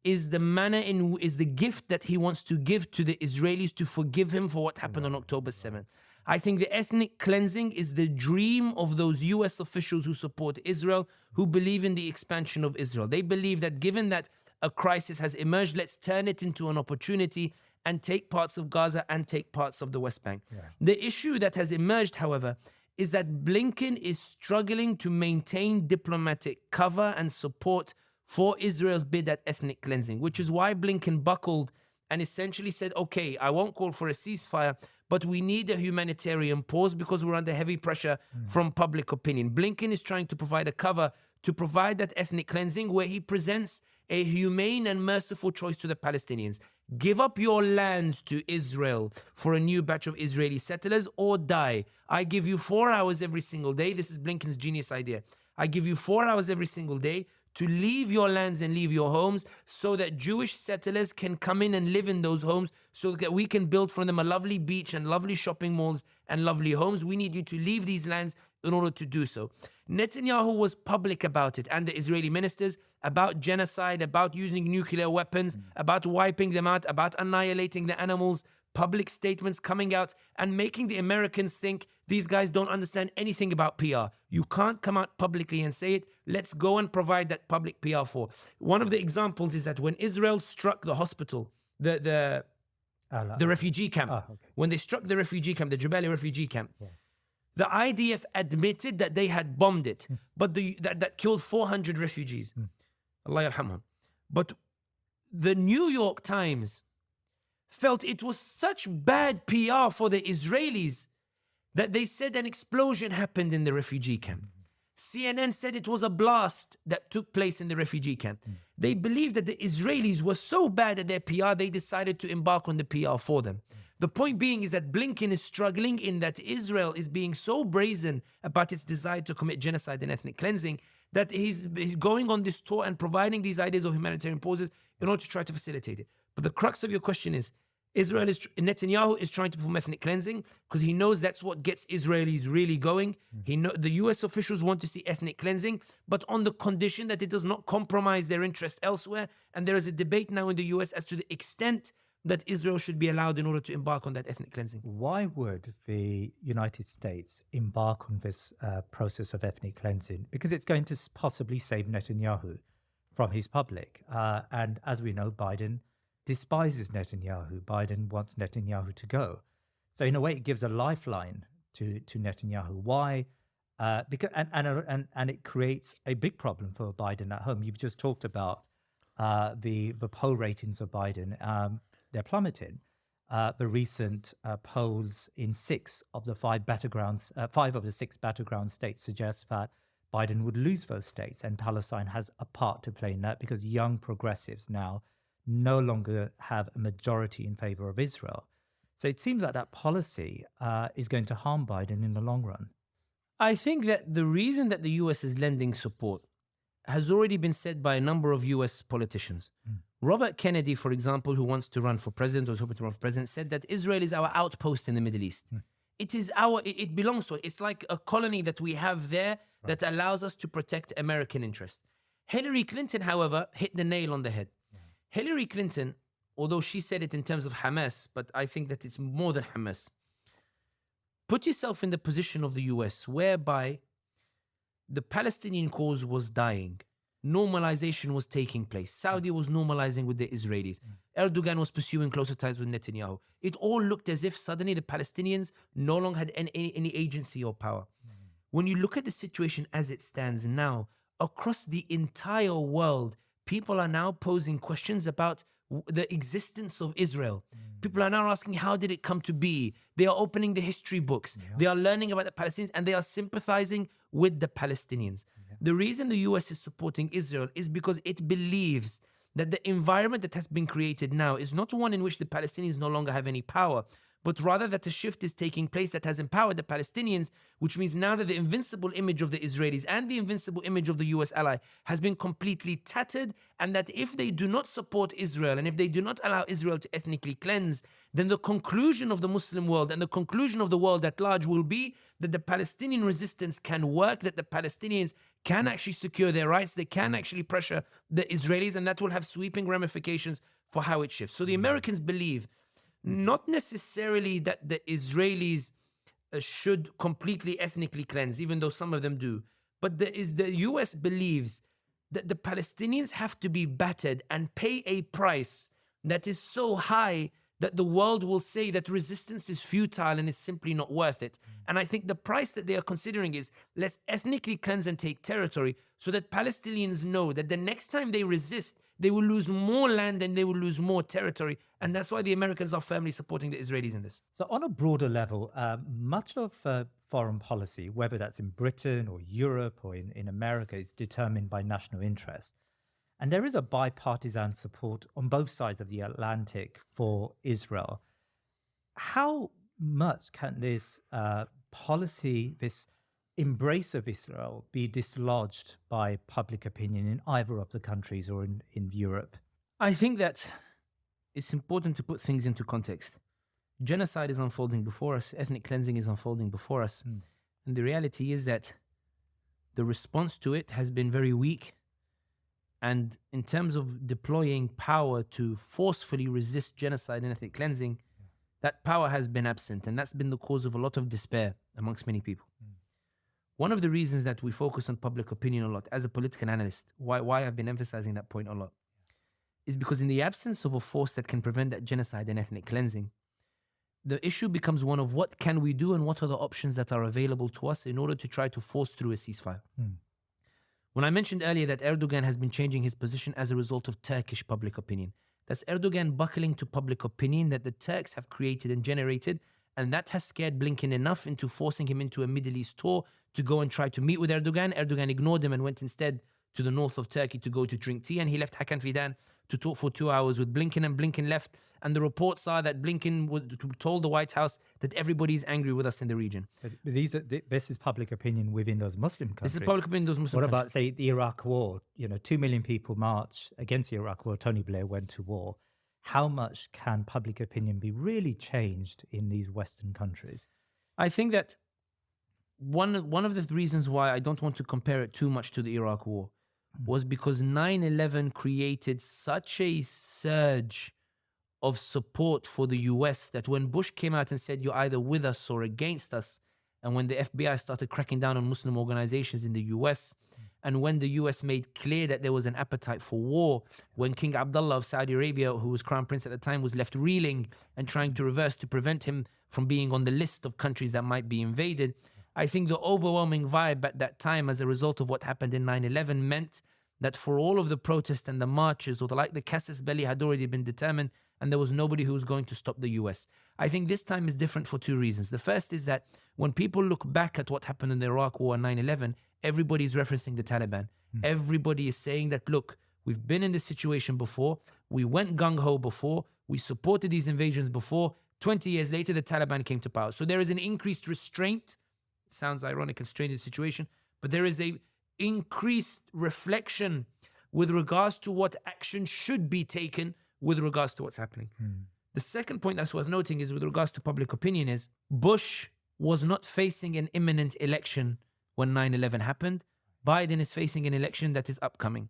is the gift that he wants to give to the Israelis to forgive him for what happened on October 7th. I think the ethnic cleansing is the dream of those US officials who support Israel, who believe in the expansion of Israel. They believe that given that a crisis has emerged, let's turn it into an opportunity and take parts of Gaza and take parts of the West Bank. The issue that has emerged, however, is that Blinken is struggling to maintain diplomatic cover and support for Israel's bid at ethnic cleansing, which is why Blinken buckled and essentially said, okay, I won't call for a ceasefire, but we need a humanitarian pause because we're under heavy pressure from public opinion. Blinken is trying to provide a cover to provide that ethnic cleansing where he presents a humane and merciful choice to the Palestinians. give up your lands to Israel for a new batch of Israeli settlers or die. I give you 4 hours every single day. This is Blinken's genius idea. I give you 4 hours every single day to leave your lands and leave your homes so that Jewish settlers can come in and live in those homes so that we can build for them a lovely beach and lovely shopping malls and lovely homes. We need you to leave these lands in order to do so. Netanyahu was public about it, and the Israeli ministers, about genocide, about using nuclear weapons, about wiping them out, about annihilating the animals, public statements coming out and making the Americans think these guys don't understand anything about PR. You can't come out publicly and say it. Let's go and provide that public PR for. One of the examples is that when Israel struck the hospital, the refugee camp, when they struck the refugee camp, the Jabalia refugee camp, the IDF admitted that they had bombed it, but that killed 400 refugees. Allah yarhamhum. But the New York Times felt it was such bad PR for the Israelis that they said an explosion happened in the refugee camp. CNN said it was a blast that took place in the refugee camp. They believed that the Israelis were so bad at their PR, they decided to embark on the PR for them. The point being is that Blinken is struggling in that Israel is being so brazen about its desire to commit genocide and ethnic cleansing that he's going on this tour and providing these ideas of humanitarian pauses in order to try to facilitate it. But the crux of your question is, Netanyahu is trying to perform ethnic cleansing because he knows that's what gets Israelis really going. The US officials want to see ethnic cleansing, but on the condition that it does not compromise their interest elsewhere. And there is a debate now in the US as to the extent that Israel should be allowed in order to embark on that ethnic cleansing. Why would the United States embark on this process of ethnic cleansing? Because it's going to possibly save Netanyahu from his public. And as we know, Biden despises Netanyahu. Biden wants Netanyahu to go. So in a way, it gives a lifeline to Netanyahu. Why? Because and it creates a big problem for Biden at home. You've just talked about the poll ratings of Biden. They're plummeting. The recent polls in 5 of the 6 battleground states suggest that Biden would lose those states, and Palestine has a part to play in that because young progressives now no longer have a majority in favor of Israel. So it seems like that policy is going to harm Biden in the long run. I think that the reason that the US is lending support has already been said by a number of US politicians. Robert Kennedy, for example, who wants to run for president or is hoping to run for president, said that Israel is our outpost in the Middle East. It belongs to us. It's like a colony that we have there that allows us to protect American interests. Hillary Clinton, however, hit the nail on the head. Hillary Clinton, although she said it in terms of Hamas, but I think that it's more than Hamas, put yourself in the position of the US whereby the Palestinian cause was dying. Normalization was taking place. Saudi was normalizing with the Israelis. Erdogan was pursuing closer ties with Netanyahu. It all looked as if suddenly the Palestinians no longer had any agency or power. When you look at the situation as it stands now, across the entire world, people are now posing questions about the existence of Israel. People are now asking, how did it come to be? They are opening the history books. They are learning about the Palestinians and they are sympathizing with the Palestinians. The reason the US is supporting Israel is because it believes that the environment that has been created now is not one in which the Palestinians no longer have any power, but rather that a shift is taking place that has empowered the Palestinians, which means now that the invincible image of the Israelis and the invincible image of the US ally has been completely tattered, and that if they do not support Israel and if they do not allow Israel to ethnically cleanse, then the conclusion of the Muslim world and the conclusion of the world at large will be that the Palestinian resistance can work, that the Palestinians can actually secure their rights, they can actually pressure the Israelis, and that will have sweeping ramifications for how it shifts. So the Americans believe not necessarily that the Israelis should completely ethnically cleanse, even though some of them do, but the US believes that the Palestinians have to be battered and pay a price that is so high that the world will say that resistance is futile and is simply not worth it. And I think the price that they are considering is let's ethnically cleanse and take territory so that Palestinians know that the next time they resist, they will lose more land and they will lose more territory. And that's why the Americans are firmly supporting the Israelis in this. So on a broader level, much of foreign policy, whether that's in Britain or Europe or in America, is determined by national interest. And there is a bipartisan support on both sides of the Atlantic for Israel. How much can this policy, this embrace of Israel, be dislodged by public opinion in either of the countries or in Europe? I think that it's important to put things into context. Genocide is unfolding before us, ethnic cleansing is unfolding before us. And the reality is that the response to it has been very weak. And in terms of deploying power to forcefully resist genocide and ethnic cleansing, that power has been absent. And that's been the cause of a lot of despair amongst many people. One of the reasons that we focus on public opinion a lot as a political analyst, why I've been emphasizing that point a lot, is because in the absence of a force that can prevent that genocide and ethnic cleansing, the issue becomes one of what can we do and what are the options that are available to us in order to try to force through a ceasefire. When I mentioned earlier that Erdogan has been changing his position as a result of Turkish public opinion, that's Erdogan buckling to public opinion that the Turks have created and generated, and that has scared Blinken enough into forcing him into a Middle East tour to go and try to meet with Erdogan. Erdogan ignored him and went instead to the north of Turkey to go to drink tea, and he left Hakan Fidan to talk for 2 hours with Blinken, and Blinken left. And the reports are that Blinken told the White House that everybody is angry with us in the region. But this is public opinion within those Muslim countries. This is public opinion in those Muslim countries. What countries. about, say, the Iraq War? 2 million people marched against the Iraq War. Tony Blair went to war. How much can public opinion be really changed in these Western countries? I think that one of the reasons why I don't want to compare it too much to the Iraq War was because 9/11 created such a surge of support for the US that when Bush came out and said, you're either with us or against us, and when the FBI started cracking down on Muslim organizations in the US, and when the US made clear that there was an appetite for war, when King Abdullah of Saudi Arabia, who was crown prince at the time, was left reeling and trying to reverse to prevent him from being on the list of countries that might be invaded, I think the overwhelming vibe at that time as a result of what happened in 9/11 meant that for all of the protests and the marches, or the casus belli had already been determined, and there was nobody who was going to stop the US. I think this time is different for two reasons. The first is that when people look back at what happened in the Iraq War and 9/11, everybody is referencing the Taliban. Everybody is saying that, look, we've been in this situation before, we went gung-ho before, we supported these invasions before, 20 years later, the Taliban came to power. So there is an increased restraint, sounds ironic and strange in the situation, but there is a increased reflection with regards to what action should be taken with regards to what's happening. The second point that's worth noting is with regards to public opinion is Bush was not facing an imminent election when 9/11 happened. Biden is facing an election that is upcoming.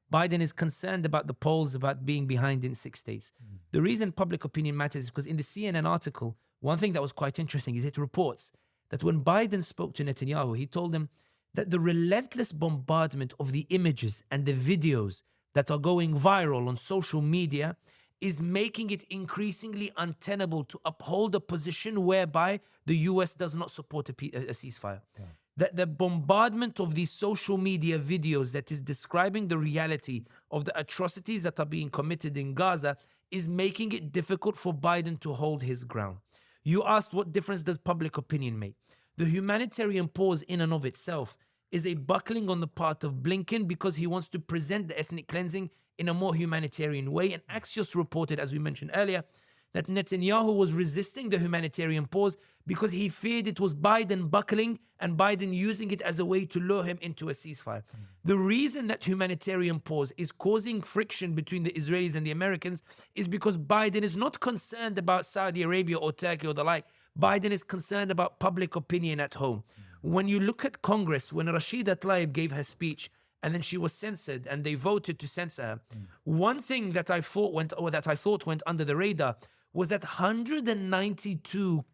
Biden is concerned about the polls about being behind in 6 states. The reason public opinion matters is because in the CNN article, one thing that was quite interesting is it reports that when Biden spoke to Netanyahu, he told him that the relentless bombardment of the images and the videos that are going viral on social media is making it increasingly untenable to uphold a position whereby the US does not support a ceasefire. That the bombardment of these social media videos that is describing the reality of the atrocities that are being committed in Gaza is making it difficult for Biden to hold his ground. You asked, what difference does public opinion make? The humanitarian pause in and of itself is a buckling on the part of Blinken because he wants to present the ethnic cleansing in a more humanitarian way. And Axios reported, as we mentioned earlier, that Netanyahu was resisting the humanitarian pause because he feared it was Biden buckling and Biden using it as a way to lure him into a ceasefire. The reason that humanitarian pause is causing friction between the Israelis and the Americans is because Biden is not concerned about Saudi Arabia or Turkey or the like. Biden is concerned about public opinion at home. When you look at Congress, when Rashida Tlaib gave her speech and then she was censored and they voted to censor her, one thing that I thought went under the radar was that 192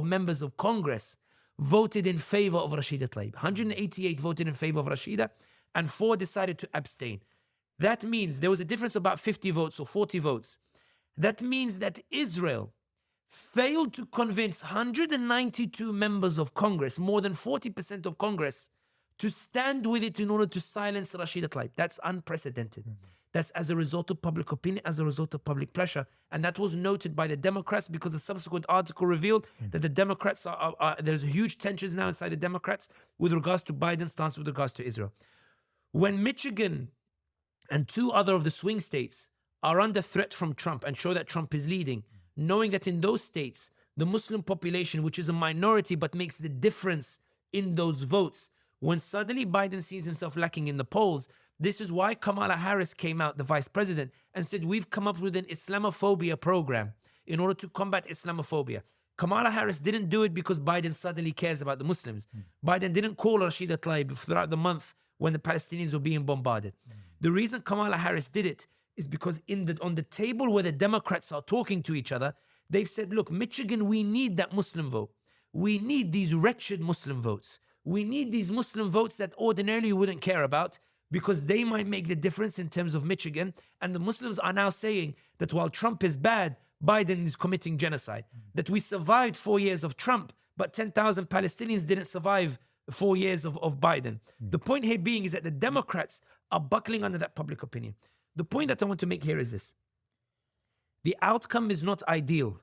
members of Congress voted in favor of Rashida Tlaib. 188 voted in favor of Rashida and 4 decided to abstain. That means there was a difference of about 50 votes or 40 votes. That means that Israel failed to convince 192 members of Congress, more than 40% of Congress, to stand with it in order to silence Rashida Tlaib. That's unprecedented. That's as a result of public opinion, as a result of public pressure. And that was noted by the Democrats because a subsequent article revealed that the Democrats there's huge tensions now inside the Democrats with regards to Biden's stance with regards to Israel. When Michigan and 2 other of the swing states are under threat from Trump and show that Trump is leading, knowing that in those states, the Muslim population, which is a minority but makes the difference in those votes, when suddenly Biden sees himself lacking in the polls, this is why Kamala Harris came out, the vice president, and said, we've come up with an Islamophobia program in order to combat Islamophobia. Kamala Harris didn't do it because Biden suddenly cares about the Muslims. Biden didn't call Rashida Tlaib throughout the month when the Palestinians were being bombarded. The reason Kamala Harris did it is because on the table where the Democrats are talking to each other, they've said, look, Michigan, we need that Muslim vote. We need these wretched Muslim votes. We need these Muslim votes that ordinarily you wouldn't care about because they might make the difference in terms of Michigan. And the Muslims are now saying that while Trump is bad, Biden is committing genocide. That we survived 4 years of Trump, but 10,000 Palestinians didn't survive 4 years of Biden. The point here being is that the Democrats are buckling under that public opinion. The point that I want to make here is this. The outcome is not ideal.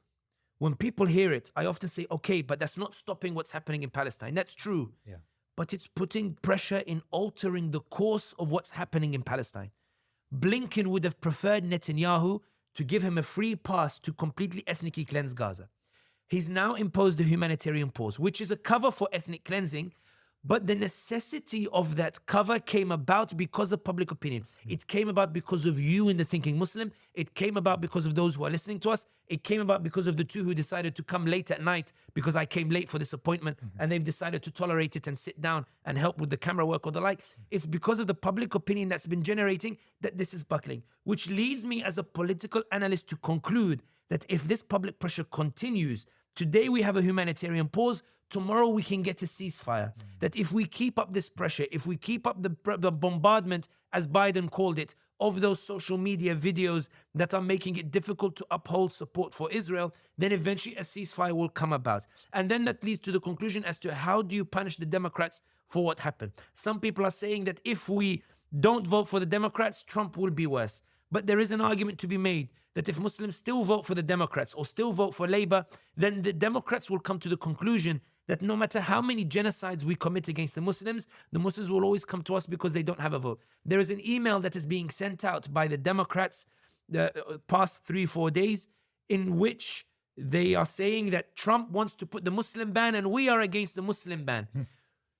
When people hear it, I often say, okay, but that's not stopping what's happening in Palestine. That's true. Yeah. But it's putting pressure in altering the course of what's happening in Palestine. Blinken would have preferred Netanyahu to give him a free pass to completely ethnically cleanse Gaza. He's now imposed a humanitarian pause, which is a cover for ethnic cleansing, but the necessity of that cover came about because of public opinion. It came about because of you in the thinking Muslim. It came about because of those who are listening to us. It came about because of the 2 who decided to come late at night because I came late for this appointment and they've decided to tolerate it and sit down and help with the camera work or the like. It's because of the public opinion that's been generating that this is buckling, which leads me as a political analyst to conclude that if this public pressure continues, today we have a humanitarian pause, tomorrow we can get a ceasefire. That if we keep up this pressure, if we keep up the bombardment, as Biden called it, of those social media videos that are making it difficult to uphold support for Israel, then eventually a ceasefire will come about. And then that leads to the conclusion as to how do you punish the Democrats for what happened. Some people are saying that if we don't vote for the Democrats, Trump will be worse. But there is an argument to be made that if Muslims still vote for the Democrats or still vote for Labour, then the Democrats will come to the conclusion that no matter how many genocides we commit against the Muslims will always come to us because they don't have a vote. There is an email that is being sent out by the Democrats the past 3-4 days in which they are saying that Trump wants to put the Muslim ban and we are against the Muslim ban.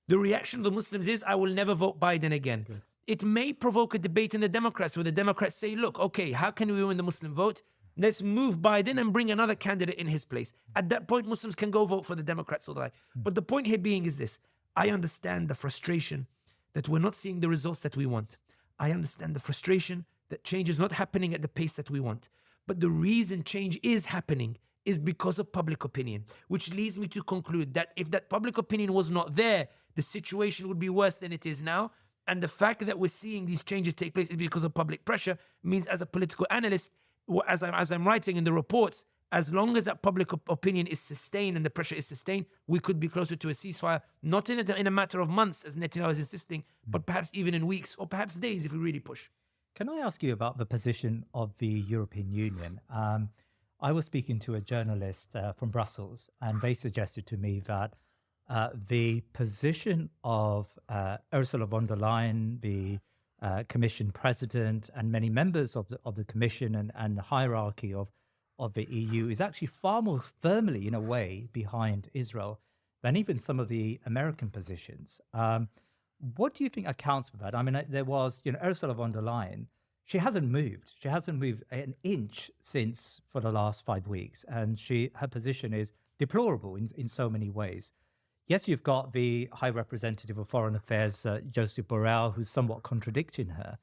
The reaction of the Muslims is, I will never vote Biden again. Good. It may provoke a debate in the Democrats where the Democrats say, look, okay, how can we win the Muslim vote? Let's move Biden and bring another candidate in his place. At that point, Muslims can go vote for the Democrats or the like. But the point here being is this. I understand the frustration that we're not seeing the results that we want. I understand the frustration that change is not happening at the pace that we want. But the reason change is happening is because of public opinion, which leads me to conclude that if that public opinion was not there, the situation would be worse than it is now. And the fact that we're seeing these changes take place is because of public pressure means as a political analyst, as I'm writing in the reports, as long as that public opinion is sustained and the pressure is sustained, we could be closer to a ceasefire, not in a matter of months, as Netanyahu is insisting, but perhaps even in weeks or perhaps days if we really push. Can I ask you about the position of the European Union? I was speaking to a journalist from Brussels, and they suggested to me that the position of Ursula von der Leyen, the Commission President, and many members of the Commission and the hierarchy of the EU is actually far more firmly, in a way, behind Israel than even some of the American positions. What do you think accounts for that? I mean, there was, Ursula von der Leyen. She hasn't moved. She hasn't moved an inch for the last 5 weeks, and her position is deplorable in so many ways. Yes, you've got the High Representative of Foreign Affairs, Joseph Borrell, who's somewhat contradicting her.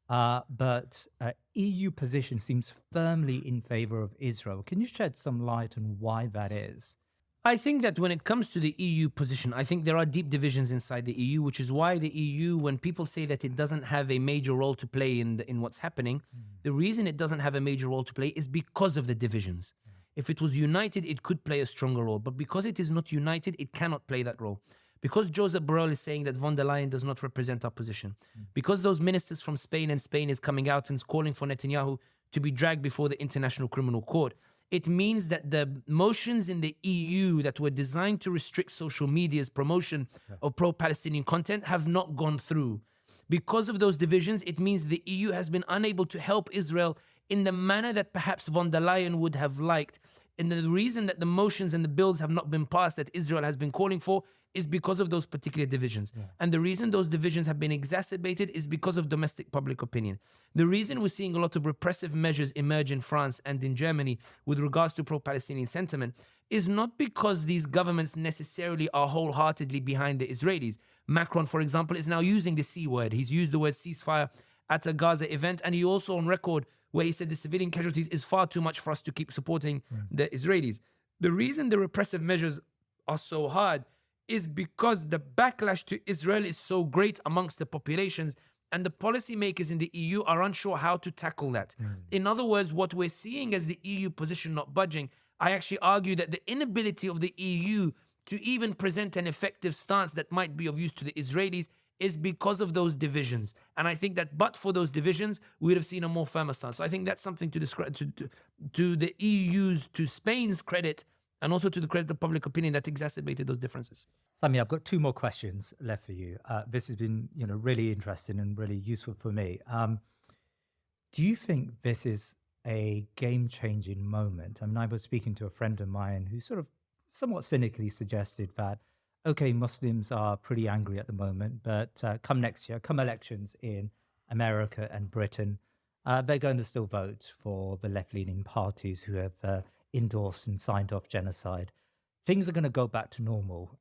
But EU position seems firmly in favor of Israel. Can you shed some light on why that is? I think that when it comes to the EU position, I think there are deep divisions inside the EU, which is why the EU, when people say that it doesn't have a major role to play in what's happening, the reason it doesn't have a major role to play is because of the divisions. If it was united, it could play a stronger role. But because it is not united, it cannot play that role. Because Joseph Borrell is saying that von der Leyen does not represent our position. Because those ministers from Spain and Spain is coming out and calling for Netanyahu to be dragged before the International Criminal Court. It means that the motions in the EU that were designed to restrict social media's promotion of pro-Palestinian content have not gone through. Because of those divisions, it means the EU has been unable to help Israel in the manner that perhaps von der Leyen would have liked. And the reason that the motions and the bills have not been passed that Israel has been calling for is because of those particular divisions. And the reason those divisions have been exacerbated is because of domestic public opinion. The reason we're seeing a lot of repressive measures emerge in France and in Germany with regards to pro-Palestinian sentiment is not because these governments necessarily are wholeheartedly behind the Israelis. Macron, for example, is now using the C word. He's used the word ceasefire at a Gaza event, and he also on record where he said the civilian casualties is far too much for us to keep supporting the Israelis. The reason the repressive measures are so hard is because the backlash to Israel is so great amongst the populations, and the policymakers in the EU are unsure how to tackle that. In other words, what we're seeing as the EU position not budging, I actually argue that the inability of the EU to even present an effective stance that might be of use to the Israelis is because of those divisions. And I think that but for those divisions, we would have seen a more firmer stance. So I think that's something to describe to the EU's, to Spain's credit, and also to the credit of public opinion that exacerbated those differences. Sami, I've got two more questions left for you. This has been, really interesting and really useful for me. Do you think this is a game-changing moment? I mean, I was speaking to a friend of mine who sort of somewhat cynically suggested that, okay, Muslims are pretty angry at the moment, but come next year, come elections in America and Britain, they're going to still vote for the left-leaning parties who have endorsed and signed off genocide. Things are going to go back to normal.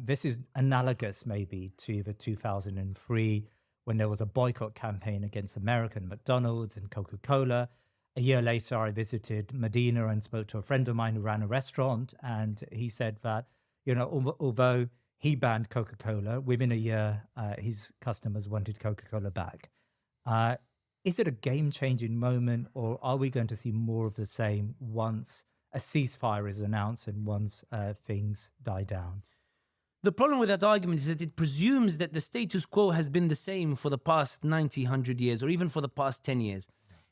This is analogous maybe to the 2003 when there was a boycott campaign against American McDonald's and Coca-Cola. A year later, I visited Medina and spoke to a friend of mine who ran a restaurant, and he said that, although he banned Coca-Cola, within a year, his customers wanted Coca-Cola back. Is it a game-changing moment, or are we going to see more of the same once a ceasefire is announced and once things die down? The problem with that argument is that it presumes that the status quo has been the same for the past 90, 100 years, or even for the past 10 years.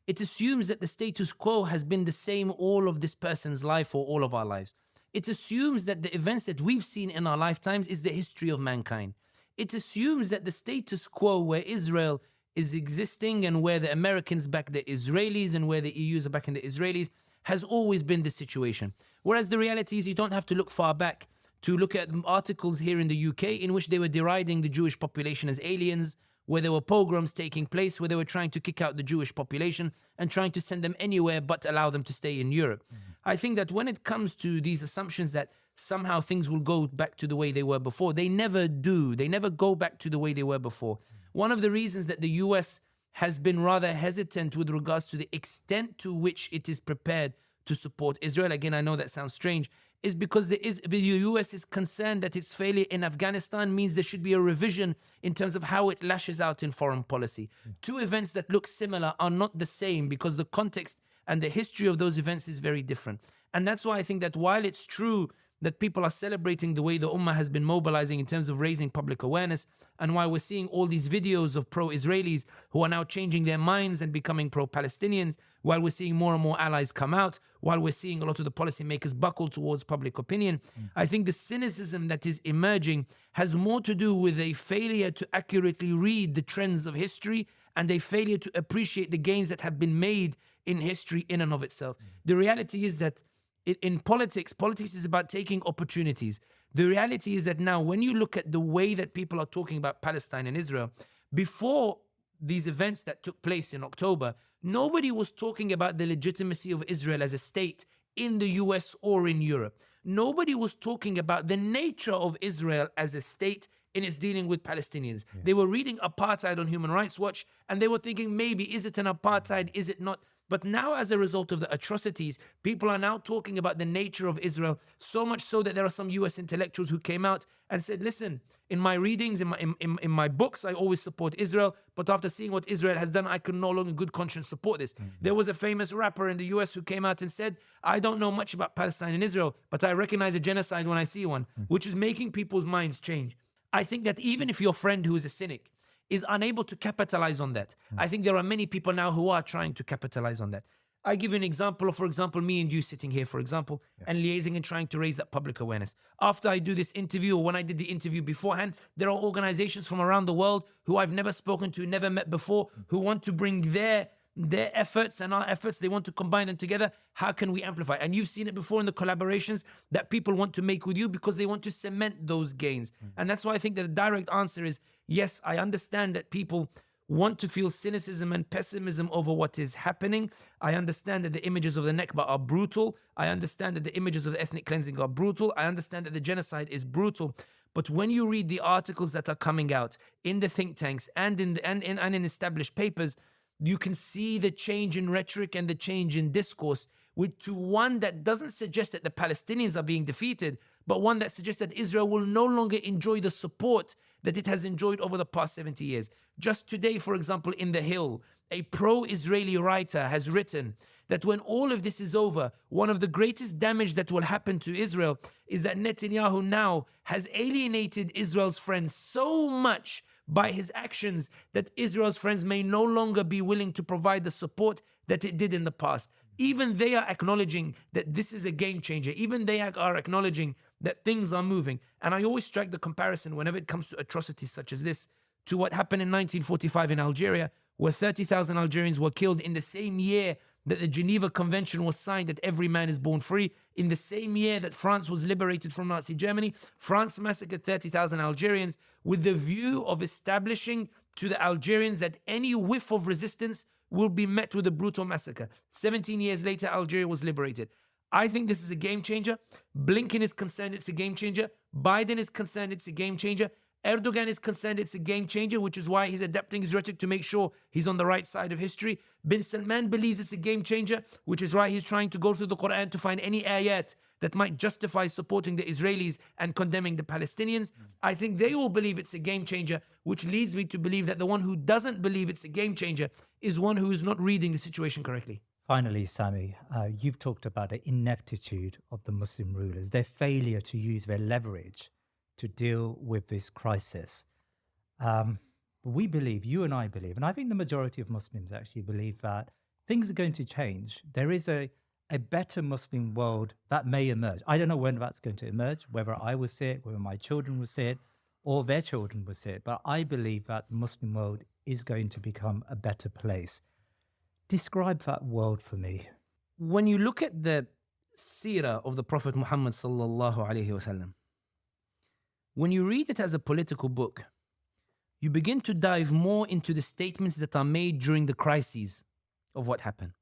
It assumes that the status quo has been the same all of this person's life or all of our lives. It assumes that the events that we've seen in our lifetimes is the history of mankind. It assumes that the status quo where Israel is existing and where the Americans back the Israelis and where the EUs are backing the Israelis has always been the situation. Whereas the reality is you don't have to look far back to look at articles here in the UK in which they were deriding the Jewish population as aliens, where there were pogroms taking place, where they were trying to kick out the Jewish population and trying to send them anywhere but allow them to stay in Europe. I think that when it comes to these assumptions that somehow things will go back to the way they were before, they never do. They never go back to the way they were before. One of the reasons that the US has been rather hesitant with regards to the extent to which it is prepared to support Israel, again, I know that sounds strange, is because the US is concerned that its failure in Afghanistan means there should be a revision in terms of how it lashes out in foreign policy. Two events that look similar are not the same because the context and the history of those events is very different. And that's why I think that while it's true that people are celebrating the way the Ummah has been mobilizing in terms of raising public awareness, and why we're seeing all these videos of pro-Israelis who are now changing their minds and becoming pro-Palestinians, while we're seeing more and more allies come out, while we're seeing a lot of the policymakers buckle towards public opinion, I think the cynicism that is emerging has more to do with a failure to accurately read the trends of history and a failure to appreciate the gains that have been made in history in and of itself. The reality is that in politics is about taking opportunities. The reality is that now when you look at the way that people are talking about Palestine and Israel, before these events that took place in October, nobody was talking about the legitimacy of Israel as a state in the US or in Europe. Nobody was talking about the nature of Israel as a state in its dealing with Palestinians. They were reading apartheid on Human Rights Watch and they were thinking, maybe, is it an apartheid? Is it not? But now, as a result of the atrocities, people are now talking about the nature of Israel, so much so that there are some US intellectuals who came out and said, listen, in my readings, in my books, I always support Israel, but after seeing what Israel has done, I can no longer in good conscience support this. There was a famous rapper in the US who came out and said, I don't know much about Palestine and Israel, but I recognize a genocide when I see one, which is making people's minds change. I think that even if your friend who is a cynic is unable to capitalize on that, I think there are many people now who are trying to capitalize on that. I give you an example of, for example, me and you sitting here, for example, and liaising and trying to raise that public awareness. After I do this interview, or when I did the interview beforehand, there are organizations from around the world who I've never spoken to, never met before, who want to bring their efforts and our efforts. They want to combine them together. How can we amplify? And you've seen it before in the collaborations that people want to make with you because they want to cement those gains. And that's why I think that the direct answer is yes, I understand that people want to feel cynicism and pessimism over what is happening. I understand that the images of the Nakba are brutal. I understand that the images of the ethnic cleansing are brutal. I understand that the genocide is brutal. But when you read the articles that are coming out in the think tanks and in established papers, you can see the change in rhetoric and the change in discourse to one that doesn't suggest that the Palestinians are being defeated, but one that suggests that Israel will no longer enjoy the support that it has enjoyed over the past 70 years. Just today, for example, in The Hill, a pro-Israeli writer has written that when all of this is over, one of the greatest damage that will happen to Israel is that Netanyahu now has alienated Israel's friends so much by his actions that Israel's friends may no longer be willing to provide the support that it did in the past. Even they are acknowledging that this is a game changer. Even they are acknowledging that things are moving. And I always strike the comparison whenever it comes to atrocities such as this to what happened in 1945 in Algeria, where 30,000 Algerians were killed in the same year that the Geneva Convention was signed, that every man is born free. In the same year that France was liberated from Nazi Germany, France massacred 30,000 Algerians with the view of establishing to the Algerians that any whiff of resistance will be met with a brutal massacre. 17 years later, Algeria was liberated. I think this is a game changer. Blinken is concerned it's a game changer. Biden is concerned it's a game changer. Erdogan is concerned it's a game changer, which is why he's adapting his rhetoric to make sure he's on the right side of history. Bin Salman believes it's a game changer, which is why he's trying to go through the Qur'an to find any ayat that might justify supporting the Israelis and condemning the Palestinians. I think they all believe it's a game changer, which leads me to believe that the one who doesn't believe it's a game changer is one who is not reading the situation correctly. Finally, Sami, you've talked about the ineptitude of the Muslim rulers, their failure to use their leverage to deal with this crisis. We believe, you and I believe, and I think the majority of Muslims actually believe that things are going to change. There is a better Muslim world that may emerge. I don't know when that's going to emerge, whether I will see it, whether my children will see it, or their children will see it. But I believe that the Muslim world is going to become a better place. Describe that world for me. When you look at the seerah of the Prophet Muhammad sallallahu alaihi wasallam, when you read it as a political book, you begin to dive more into the statements that are made during the crises of what happened.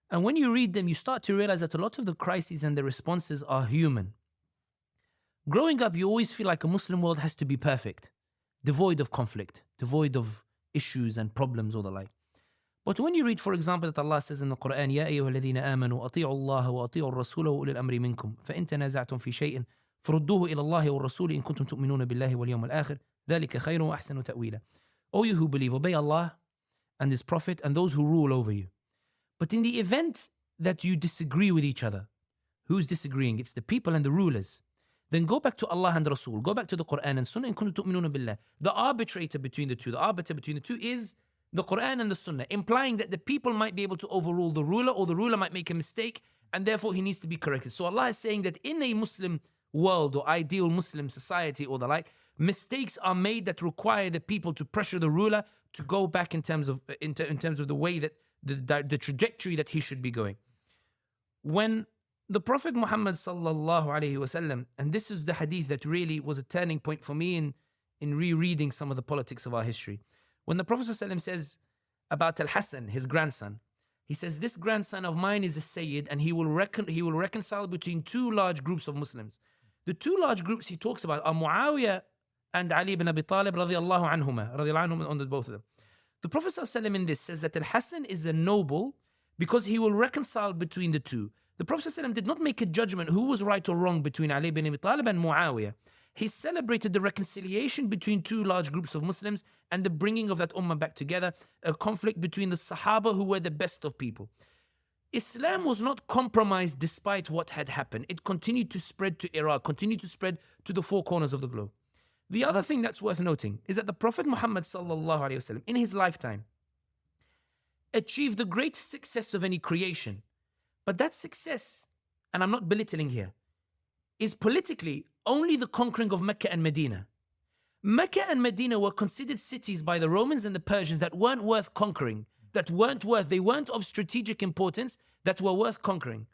And when you read them, you start to realize that a lot of the crises and the responses are human. Growing up, you always feel like a Muslim world has to be perfect, devoid of conflict, devoid of issues and problems or the like. But when you read, for example, that Allah says in the Qur'an, يَا أَيُّهَا الَّذِينَ آمَنُوا أَطِيعُوا اللَّهَ وَأَطِيعُوا الرَّسُولَ وَأُولِي الْأَمْرِ مِنكُمْ فَإِن تَنَازَعْتُمْ فِي شَيْءٍ فَرُدُّوهُ إِلَى اللَّهِ وَالرَّسُولِ إِن كُنتُمْ تُؤْمِنُونَ بِاللَّهِ وَالْيَوْمِ الْآخِرِ ذَلِكَ خَيْرٌ وَأَحْسَنُ تَأْوِيلًا. O you who believe, obey Allah and His Prophet and those who rule over you. But in the event that you disagree with each other, who's disagreeing? It's the people and the rulers. Then go back to Allah and Rasul. Go back to the Qur'an and Sunnah. إن كنتم تؤمنون بالله. The arbitrator between the two, the arbiter between the two is the Qur'an and the Sunnah, implying that the people might be able to overrule the ruler, or the ruler might make a mistake, and therefore he needs to be corrected. So Allah is saying that in a Muslim world or ideal Muslim society or the like, mistakes are made that require the people to pressure the ruler to go back in terms of the way that the trajectory that he should be going. When the Prophet Muhammad sallallahu alaihi wasallam, and this is the hadith that really was a turning point for me in rereading some of the politics of our history. When the Prophet sallallahu says about Al-Hassan, his grandson, he says, this grandson of mine is a Sayyid, and he will reconcile between two large groups of Muslims. The two large groups he talks about are Muawiyah and Ali ibn Abi Talib radiyallahu anhuma, on the both of them. The Prophet ﷺ in this says that Al-Hassan is a noble because he will reconcile between the two. The Prophet ﷺ did not make a judgment who was right or wrong between Ali ibn Abi Talib and Muawiyah. He celebrated the reconciliation between two large groups of Muslims and the bringing of that ummah back together, a conflict between the Sahaba who were the best of people. Islam was not compromised despite what had happened. It continued to spread to Iraq, continued to spread to the four corners of the globe. The other thing that's worth noting is that the Prophet Muhammad sallallahu alaihi wasallam, in his lifetime, achieved the greatest success of any creation. But that success, and I'm not belittling here, is politically only the conquering of Mecca and Medina. Mecca and Medina were considered cities by the Romans and the Persians that weren't worth conquering, they weren't of strategic importance, that were worth conquering.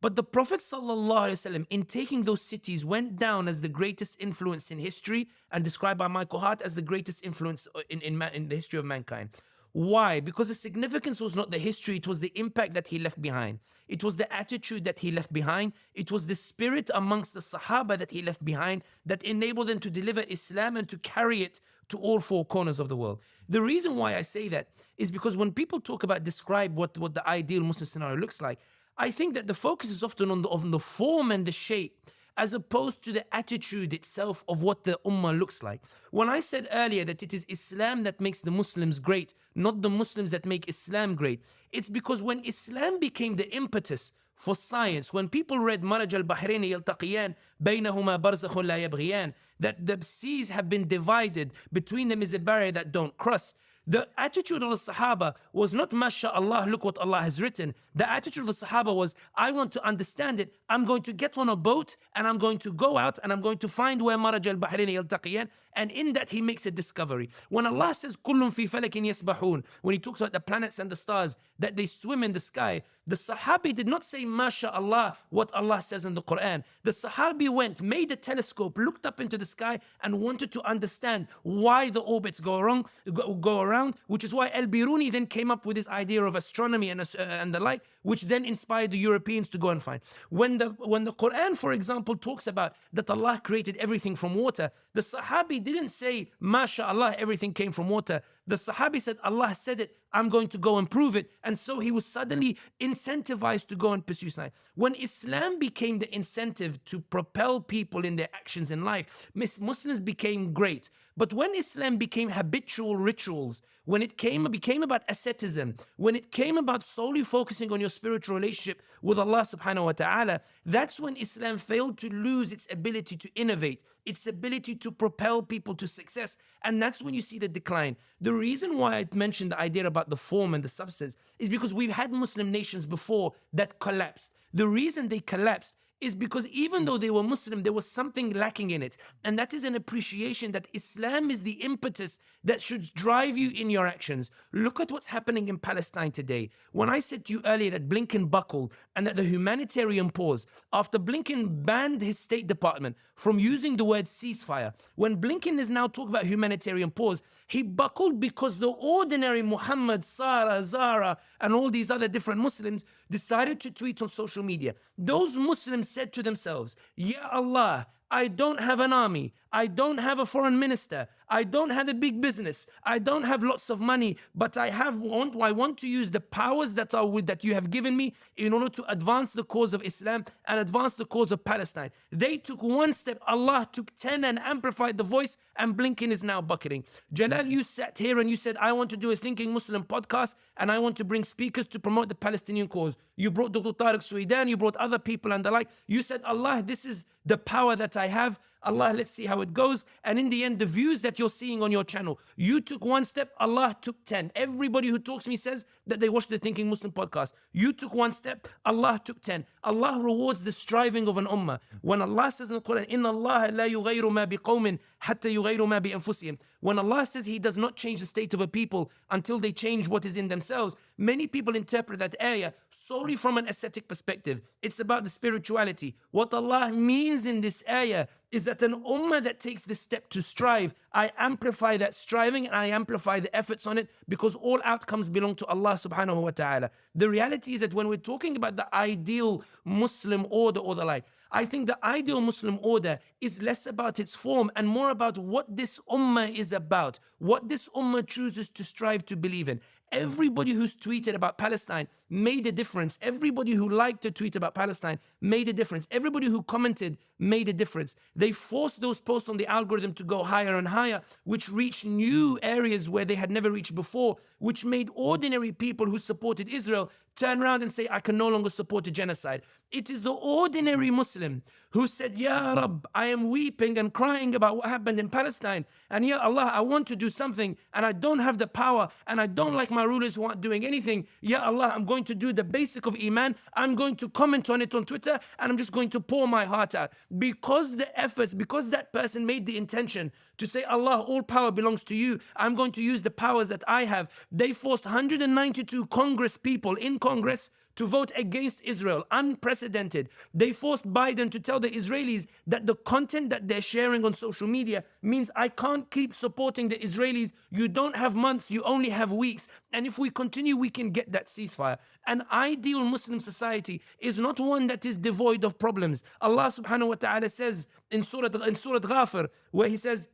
But the Prophet ﷺ, in taking those cities, went down as the greatest influence in history and described by Michael Hart as the greatest influence in the history of mankind. Why? Because the significance was not the history, it was the impact that he left behind. It was the attitude that he left behind. It was the spirit amongst the Sahaba that he left behind that enabled them to deliver Islam and to carry it to all four corners of the world. The reason why I say that is because when people talk about describe what the ideal Muslim scenario looks like, I think that the focus is often on the form and the shape, as opposed to the attitude itself of what the ummah looks like. When I said earlier that it is Islam that makes the Muslims great, not the Muslims that make Islam great, it's because when Islam became the impetus for science, when people read Maraj al-Bahrain yaltaqiyan, baynahuma barzakhun la yabghiyan, that the seas have been divided, between them is a barrier that don't cross. The attitude of the Sahaba was not, MashaAllah, look what Allah has written. The attitude of the Sahaba was, I want to understand it. I'm going to get on a boat and I'm going to go out and I'm going to find where Maraj al-Bahrain yaltaqiyan. And in that, he makes a discovery. When Allah says, Kullun fi falakin yasbahun, when he talks about the planets and the stars, that they swim in the sky, the Sahabi did not say, MashaAllah, what Allah says in the Qur'an. The Sahabi went, made a telescope, looked up into the sky and wanted to understand why the orbits go around, which is why Al-Biruni then came up with this idea of astronomy and the like, which then inspired the Europeans to go and find. When the Qur'an, for example, talks about that Allah created everything from water, the Sahabi didn't say, MashaAllah, everything came from water. The Sahabi said, Allah said it, I'm going to go and prove it. And so he was suddenly incentivized to go and pursue science. When Islam became the incentive to propel people in their actions in life, Muslims became great. But when Islam became habitual rituals, when it became about asceticism, when it came about solely focusing on your spiritual relationship with Allah subhanahu wa ta'ala, that's when Islam failed to lose its ability to innovate, its ability to propel people to success. And that's when you see the decline. The reason why I mentioned the idea about the form and the substance is because we've had Muslim nations before that collapsed. The reason they collapsed is because even though they were Muslim, there was something lacking in it. And that is an appreciation that Islam is the impetus that should drive you in your actions. Look at what's happening in Palestine today. When I said to you earlier that Blinken buckled and that the humanitarian pause, after Blinken banned his State Department from using the word ceasefire, when Blinken is now talking about humanitarian pause, he buckled because the ordinary Muhammad, Sarah, Zara, and all these other different Muslims decided to tweet on social media. Those Muslims said to themselves, Ya Allah, I don't have an army. I don't have a foreign minister. I don't have a big business. I don't have lots of money, but I want to use the powers that you have given me in order to advance the cause of Islam and advance the cause of Palestine. They took one step, Allah took 10 and amplified the voice, and Blinken is now bucketing. Jalal, you sat here and you said, I want to do a Thinking Muslim podcast and I want to bring speakers to promote the Palestinian cause. You brought Dr. Tariq Suidan, you brought other people and the like. You said, Allah, this is the power that I have. Allah, let's see how it goes. And in the end, the views that you're seeing on your channel, you took one step, Allah took 10. Everybody who talks to me says that they watch the Thinking Muslim podcast. You took one step, Allah took 10. Allah rewards the striving of an ummah. When Allah says in the Quran, Inna Allah la yughayru ma biqawmin hatta yughayru ma bi anfusihim. When Allah says He does not change the state of a people until they change what is in themselves, many people interpret that ayah solely from an ascetic perspective. It's about the spirituality. What Allah means in this ayah is that an ummah that takes this step to strive, I amplify that striving and I amplify the efforts on it because all outcomes belong to Allah subhanahu wa ta'ala. The reality is that when we're talking about the ideal Muslim order or the like, I think the ideal Muslim order is less about its form and more about what this ummah is about, what this ummah chooses to strive to believe in. Everybody who's tweeted about Palestine made a difference. Everybody who liked a tweet about Palestine made a difference. Everybody who commented made a difference. They forced those posts on the algorithm to go higher and higher, which reached new areas where they had never reached before, which made ordinary people who supported Israel turn around and say, I can no longer support a genocide. It is the ordinary Muslim who said, Ya Rabb, I am weeping and crying about what happened in Palestine. And Ya Allah, I want to do something and I don't have the power and I don't like my my rulers who aren't doing anything. Ya Allah, I'm going to do the basic of Iman. I'm going to comment on it on Twitter, and I'm just going to pour my heart out. Because the efforts, because that person made the intention to say, Allah, all power belongs to you, I'm going to use the powers that I have. They forced 192 Congress people in Congress to vote against Israel, unprecedented. They forced Biden to tell the Israelis that the content that they're sharing on social media means I can't keep supporting the Israelis. You don't have months, you only have weeks. And if we continue, we can get that ceasefire. An ideal Muslim society is not one that is devoid of problems. Allah subhanahu wa ta'ala says in Surah Ghafir, where He says,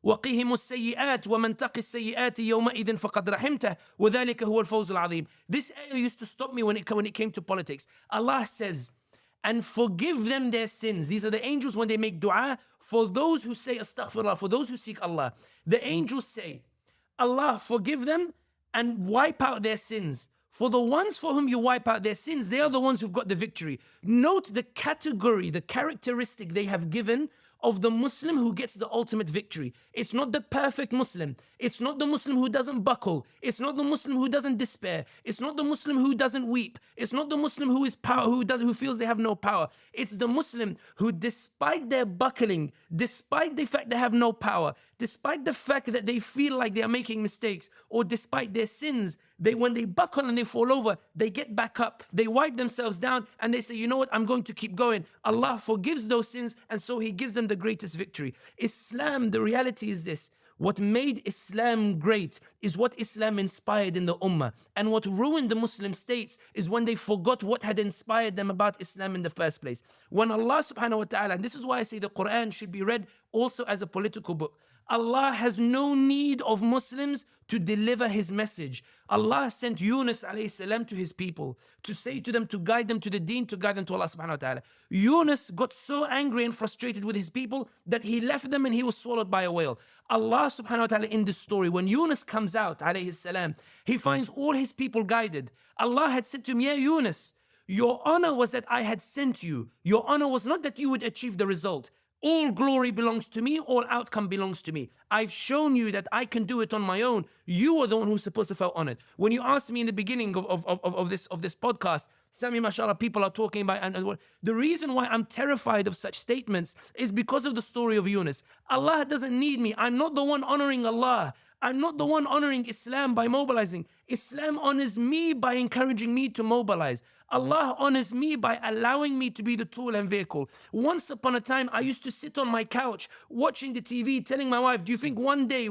وقهم السيئات ومن تق السيئات يومئذ فقد رحمته وذلك هو الفوز العظيم. This ayah used to stop me when it came to politics. Allah says, and forgive them their sins. These are the angels when they make dua for those who say astaghfirullah, for those who seek Allah. The angels say, Allah, forgive them and wipe out their sins. For the ones for whom you wipe out their sins, they are the ones who've got the victory. Note the category, the characteristic they have given of the Muslim who gets the ultimate victory. It's not the perfect Muslim. It's not the Muslim who doesn't buckle. It's not the Muslim who doesn't despair. It's not the Muslim who doesn't weep. It's not the Muslim who is who feels they have no power. It's the Muslim who, despite their buckling, despite the fact they have no power, despite the fact that they feel like they are making mistakes, or despite their sins, when they buckle and they fall over, they get back up, they wipe themselves down, and they say, you know what, I'm going to keep going. Allah forgives those sins, and so He gives them the greatest victory. Islam, the reality is this. What made Islam great is what Islam inspired in the Ummah. And what ruined the Muslim states is when they forgot what had inspired them about Islam in the first place. When Allah subhanahu wa ta'ala, and this is why I say the Qur'an should be read also as a political book. Allah has no need of Muslims to deliver His message. Allah sent Yunus alayhi salam to his people to say to them, to guide them to the deen, to guide them to Allah subhanahu wa ta'ala. Yunus got so angry and frustrated with his people that he left them and he was swallowed by a whale. Allah subhanahu wa ta'ala in this story, when Yunus comes out alayhi salam, he finds all his people guided. Allah had said to him, Ya Yunus, your honor was that I had sent you. Your honor was not that you would achieve the result. All glory belongs to me, all outcome belongs to me. I've shown you that I can do it on my own. You are the one who's supposed to feel honored. When you asked me in the beginning of this podcast, Sami, mashallah, people are talking about, and the reason why I'm terrified of such statements is because of the story of Yunus. Allah doesn't need me. I'm not the one honoring Allah. I'm not the one honoring Islam by mobilizing. Islam honors me by encouraging me to mobilize. Allah honors me by allowing me to be the tool and vehicle. Once upon a time, I used to sit on my couch watching the TV, telling my wife, do you think one day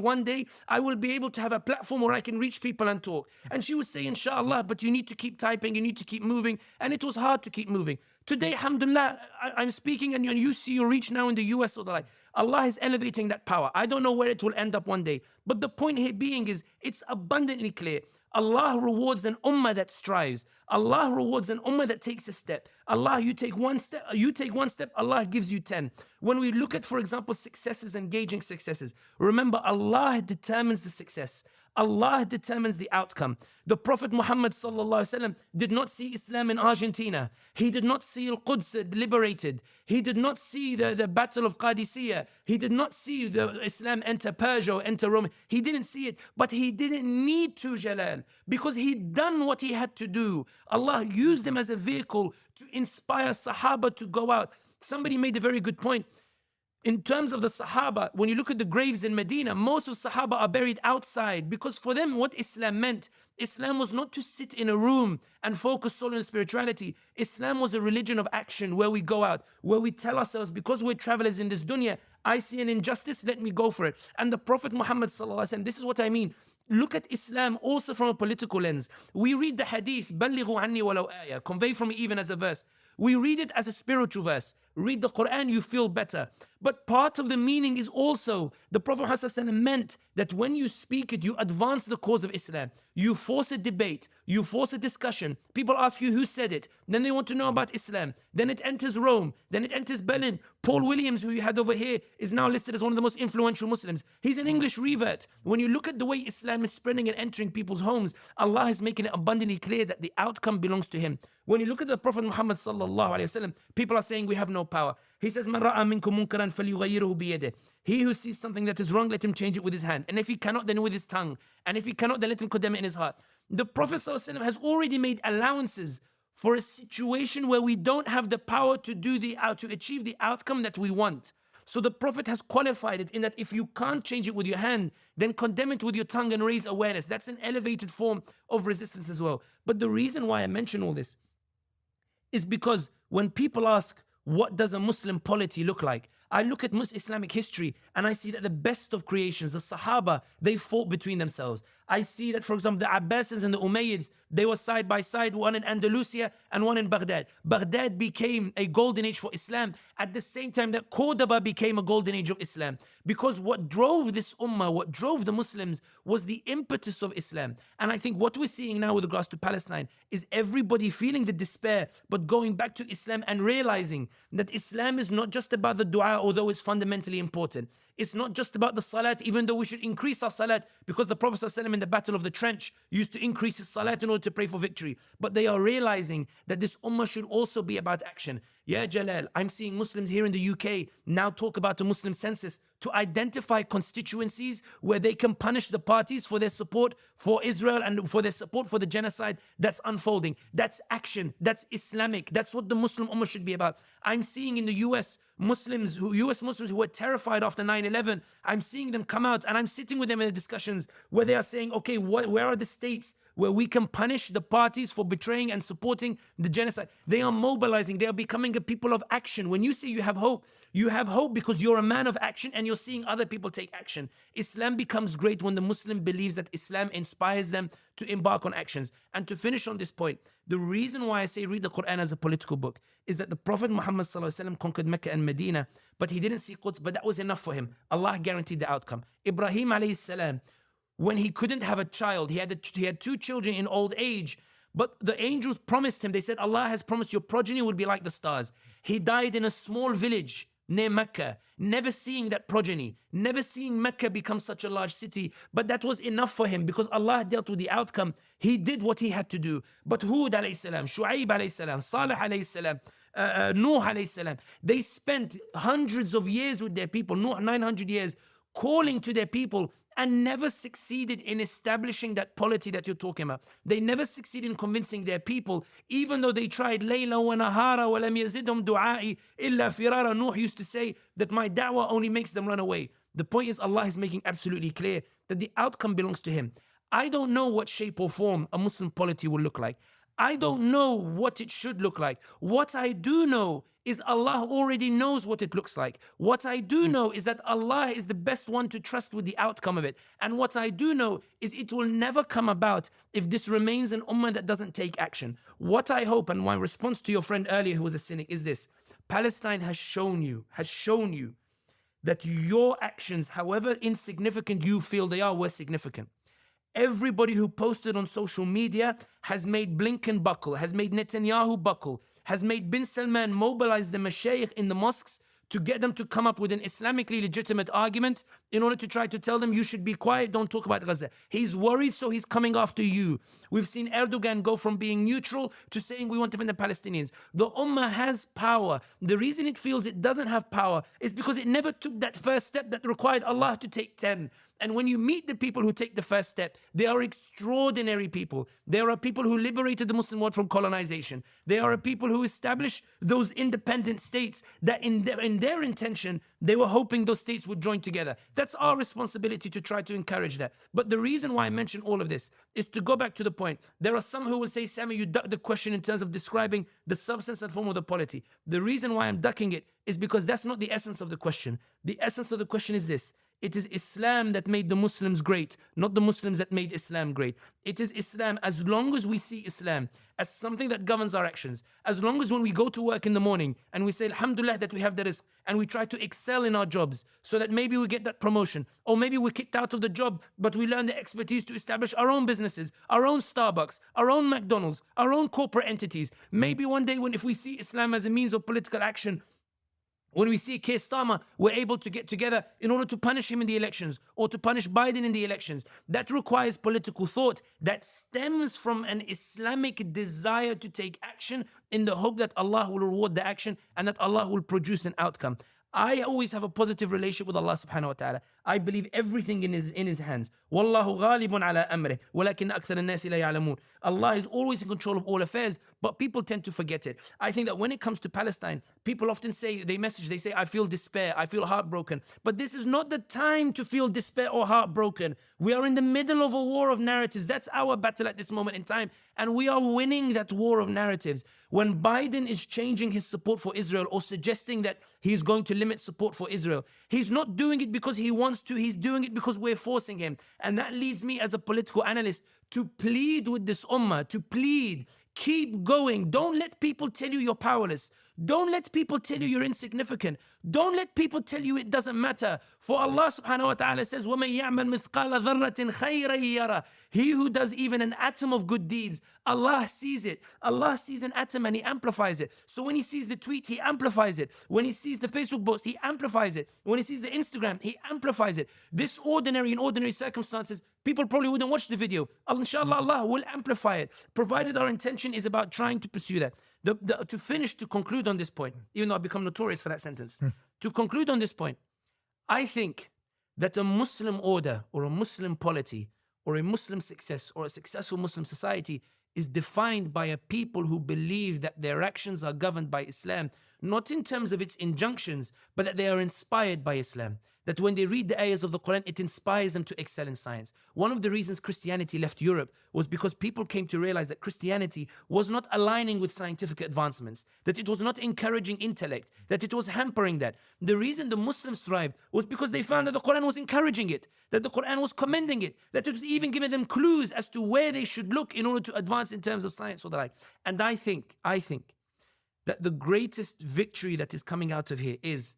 I will be able to have a platform where I can reach people and talk? And she would say, inshallah, but you need to keep typing, you need to keep moving. And it was hard to keep moving. Today, alhamdulillah, I'm speaking and you see your reach now in the US or the like. Allah is elevating that power. I don't know where it will end up one day. But the point here being is, it's abundantly clear. Allah rewards an ummah that strives. Allah rewards an ummah that takes a step. Allah, you take one step, Allah gives you 10. When we look at, for example, successes, engaging successes, remember Allah determines the success. Allah determines the outcome. The Prophet Muhammad sallallahu alaihi wasallam did not see Islam in Argentina. He did not see Al-Quds liberated. He did not see the Battle of Qadisiyah. He did not see the Islam enter Persia or enter Rome. He didn't see it, but he didn't need to, Jalal, because he'd done what he had to do. Allah used him as a vehicle to inspire Sahaba to go out. Somebody made a very good point. In terms of the Sahaba, when you look at the graves in Medina, most of Sahaba are buried outside, because for them what Islam meant, Islam was not to sit in a room and focus solely on spirituality. Islam was a religion of action where we go out, where we tell ourselves, because we're travelers in this dunya, I see an injustice, let me go for it. And the Prophet Muhammad sallallahu alaihi wasallam, this is what I mean. Look at Islam also from a political lens. We read the hadith, بَلِّغُوا عَنِّي وَلَوْ آيَةً, convey from me even as a verse. We read it as a spiritual verse. Read the Qur'an, you feel better. But part of the meaning is also, the Prophet ﷺ meant that when you speak it, you advance the cause of Islam. You force a debate, you force a discussion. People ask you who said it. Then they want to know about Islam. Then it enters Rome. Then it enters Berlin. Paul Williams, who you had over here, is now listed as one of the most influential Muslims. He's an English revert. When you look at the way Islam is spreading and entering people's homes, Allah is making it abundantly clear that the outcome belongs to Him. When you look at the Prophet Muhammad sallallahu alaihi wasallam, people are saying we have no power. He says, "Man ra'a minkum munkaran falyughayyirhu biyadihi." He who sees something that is wrong, let him change it with his hand. And if he cannot, then with his tongue. And if he cannot, then let him condemn it in his heart. The Prophet ﷺ has already made allowances for a situation where we don't have the power to achieve the outcome that we want. So the Prophet has qualified it in that if you can't change it with your hand, then condemn it with your tongue and raise awareness. That's an elevated form of resistance as well. But the reason why I mention all this is because when people ask, what does a Muslim polity look like? I look at Islamic history and I see that the best of creations, the Sahaba, they fought between themselves. I see that, for example, the Abbasids and the Umayyads, they were side by side, one in Andalusia and one in Baghdad. Baghdad became a golden age for Islam at the same time that Cordoba became a golden age of Islam. Because what drove this ummah, what drove the Muslims was the impetus of Islam. And I think what we're seeing now with regards to Palestine is everybody feeling the despair, but going back to Islam and realizing that Islam is not just about the dua, although it's fundamentally important. It's not just about the salat, even though we should increase our salat, because the Prophet ﷺ in the Battle of the Trench used to increase his salat in order to pray for victory. But they are realizing that this ummah should also be about action. Yeah, Jalal, I'm seeing Muslims here in the UK now talk about the Muslim census to identify constituencies where they can punish the parties for their support for Israel and for their support for the genocide that's unfolding. That's action. That's Islamic. That's what the Muslim ummah should be about. I'm seeing in the US Muslims who were terrified after 9/11. I'm seeing them come out and I'm sitting with them in the discussions where they are saying, okay, where are the states where we can punish the parties for betraying and supporting the genocide? They are mobilizing. They are becoming a people of action. When you say you have hope because you're a man of action and you're seeing other people take action. Islam becomes great when the Muslim believes that Islam inspires them to embark on actions. And to finish on this point, the reason why I say read the Qur'an as a political book is that the Prophet Muhammad ﷺ conquered Mecca and Medina, but he didn't see Quds, but that was enough for him. Allah guaranteed the outcome. Ibrahim alayhi salam, when he couldn't have a child, he had 2 children in old age, but the angels promised him, they said, Allah has promised your progeny will be like the stars. He died in a small village near Mecca, never seeing that progeny, never seeing Mecca become such a large city, but that was enough for him because Allah dealt with the outcome. He did what he had to do. But Hud alayhi salam, Shu'aib alayhi salam, Salih alayhi salam, Nuh alayhi salam, they spent hundreds of years with their people, Nuh 900 years, calling to their people, and never succeeded in establishing that polity that you're talking about. They never succeeded in convincing their people, even though they tried. Layla wa nahara wa lam yazidhum du'a'i illa firara. Nuh used to say that my da'wah only makes them run away. The point is, Allah is making absolutely clear that the outcome belongs to Him. I don't know what shape or form a Muslim polity will look like. I don't know what it should look like. What I do know is Allah already knows what it looks like. What I do know is that Allah is the best one to trust with the outcome of it. And what I do know is it will never come about if this remains an ummah that doesn't take action. What I hope, and my response to your friend earlier who was a cynic, is this. Palestine has shown you that your actions, however insignificant you feel they are, were significant. Everybody who posted on social media has made Blinken buckle, has made Netanyahu buckle, has made bin Salman mobilize the mashayikh in the mosques to get them to come up with an Islamically legitimate argument in order to try to tell them you should be quiet, don't talk about Gaza. He's worried, so he's coming after you. We've seen Erdogan go from being neutral to saying we want to defend the Palestinians. The Ummah has power. The reason it feels it doesn't have power is because it never took that first step that required Allah to take 10. And when you meet the people who take the first step, they are extraordinary people. There are people who liberated the Muslim world from colonization. There are people who established those independent states that in their intention, they were hoping those states would join together. That's our responsibility to try to encourage that. But the reason why I mention all of this is to go back to the point. There are some who will say, Sami, you duck the question in terms of describing the substance and form of the polity. The reason why I'm ducking it is because that's not the essence of the question. The essence of the question is this. It is Islam that made the Muslims great, not the Muslims that made Islam great. It is Islam. As long as we see Islam as something that governs our actions, as long as when we go to work in the morning and we say, Alhamdulillah, that we have the rizq, and we try to excel in our jobs so that maybe we get that promotion, or maybe we're kicked out of the job, but we learn the expertise to establish our own businesses, our own Starbucks, our own McDonald's, our own corporate entities. Maybe one day if we see Islam as a means of political action, When we see Keir Starmer, we're able to get together in order to punish him in the elections or to punish Biden in the elections. That requires political thought that stems from an Islamic desire to take action in the hope that Allah will reward the action and that Allah will produce an outcome. I always have a positive relationship with Allah subhanahu wa ta'ala. I believe everything in his hands. Wallahu ghalibun ala amrih, walakin akthar an-nasi la ya'lamun. Allah is always in control of all affairs, but people tend to forget it. I think that when it comes to Palestine, people often say, they say, I feel despair, I feel heartbroken. But this is not the time to feel despair or heartbroken. We are in the middle of a war of narratives. That's our battle at this moment in time. And we are winning that war of narratives. When Biden is changing his support for Israel or suggesting that he's going to limit support for Israel, he's not doing it because he wants to, he's doing it because we're forcing him. And that leads me as a political analyst to plead with this ummah, to plead, keep going. Don't let people tell you you're powerless. Don't let people tell you you're insignificant. Don't let people tell you it doesn't matter. For Allah subhanahu wa ta'ala says, وَمَنْ يَعْمَلْ مِثْقَالَ ذَرَّةٍ خَيْرًا يَرَى. He who does even an atom of good deeds, Allah sees it. Allah sees an atom and He amplifies it. So when He sees the tweet, He amplifies it. When He sees the Facebook post, He amplifies it. When He sees the Instagram, He amplifies it. This in ordinary circumstances, people probably wouldn't watch the video. Inshallah, Allah will amplify it, provided our intention is about trying to pursue that. To conclude on this point, even though I've become notorious for that sentence, to conclude on this point, I think that a Muslim order or a Muslim polity or a Muslim success or a successful Muslim society is defined by a people who believe that their actions are governed by Islam, not in terms of its injunctions, but that they are inspired by Islam. That when they read the ayahs of the Qur'an, it inspires them to excel in science. One of the reasons Christianity left Europe was because people came to realize that Christianity was not aligning with scientific advancements, that it was not encouraging intellect, that it was hampering that. The reason the Muslims thrived was because they found that the Qur'an was encouraging it, that the Qur'an was commending it, that it was even giving them clues as to where they should look in order to advance in terms of science or the like. And I think that the greatest victory that is coming out of here is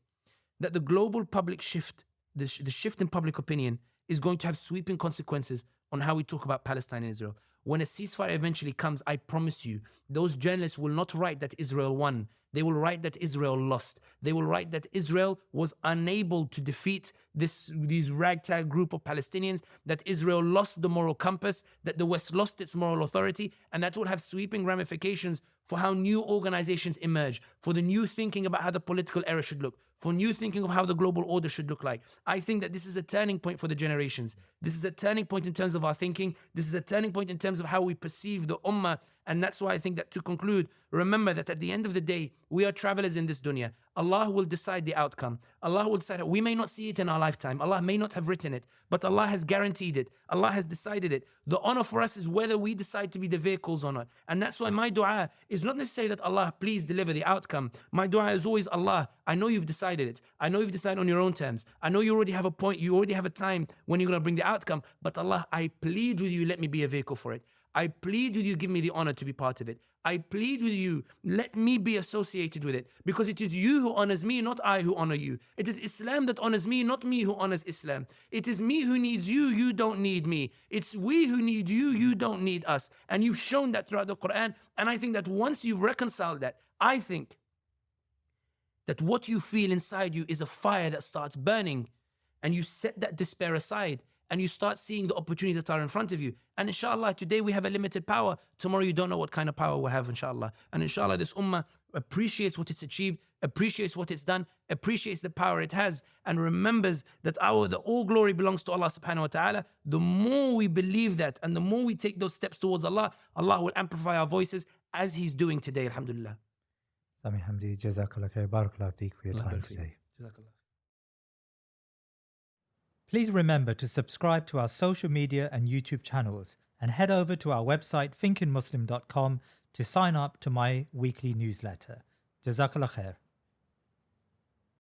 that the global public shift, the shift in public opinion, is going to have sweeping consequences on how we talk about Palestine and Israel. When a ceasefire eventually comes, I promise you, those journalists will not write that Israel won. They will write that Israel lost. They will write that Israel was unable to defeat these ragtag group of Palestinians, that Israel lost the moral compass, that the West lost its moral authority, and that will have sweeping ramifications for how new organizations emerge, for the new thinking about how the political era should look, for new thinking of how the global order should look like. I think that this is a turning point for the generations. This is a turning point in terms of our thinking. This is a turning point in terms of how we perceive the ummah. And that's why I think that, to conclude, remember that at the end of the day, we are travelers in this dunya. Allah will decide the outcome. Allah will decide. We may not see it in our lifetime. Allah may not have written it, but Allah has guaranteed it. Allah has decided it. The honor for us is whether we decide to be the vehicles or not. And that's why my dua is not necessarily that Allah, please deliver the outcome. My dua is always, Allah, I know you've decided it. I know you've decided on your own terms. I know you already have a point. You already have a time when you're going to bring the outcome. But Allah, I plead with you, let me be a vehicle for it. I plead with you, give me the honor to be part of it. I plead with you, let me be associated with it, because it is you who honors me, not I who honor you. It is Islam that honors me, not me who honors Islam. It is me who needs you, you don't need me. It's we who need you, you don't need us. And you've shown that throughout the Qur'an. And I think that once you've reconciled that, I think that what you feel inside you is a fire that starts burning, and you set that despair aside, and you start seeing the opportunities that are in front of you. And inshallah, today we have a limited power. Tomorrow you don't know what kind of power we'll have, inshallah. And inshallah, this ummah appreciates what it's achieved, appreciates what it's done, appreciates the power it has, and remembers that the all glory belongs to Allah subhanahu wa ta'ala. The more we believe that, and the more we take those steps towards Allah, Allah will amplify our voices as He's doing today, alhamdulillah. Sami, Hamdi, Jazakallah khair, Barakallah feek for your time today. Please remember to subscribe to our social media and YouTube channels, and head over to our website thinkinmuslim.com to sign up to my weekly newsletter. Jazakallah khair.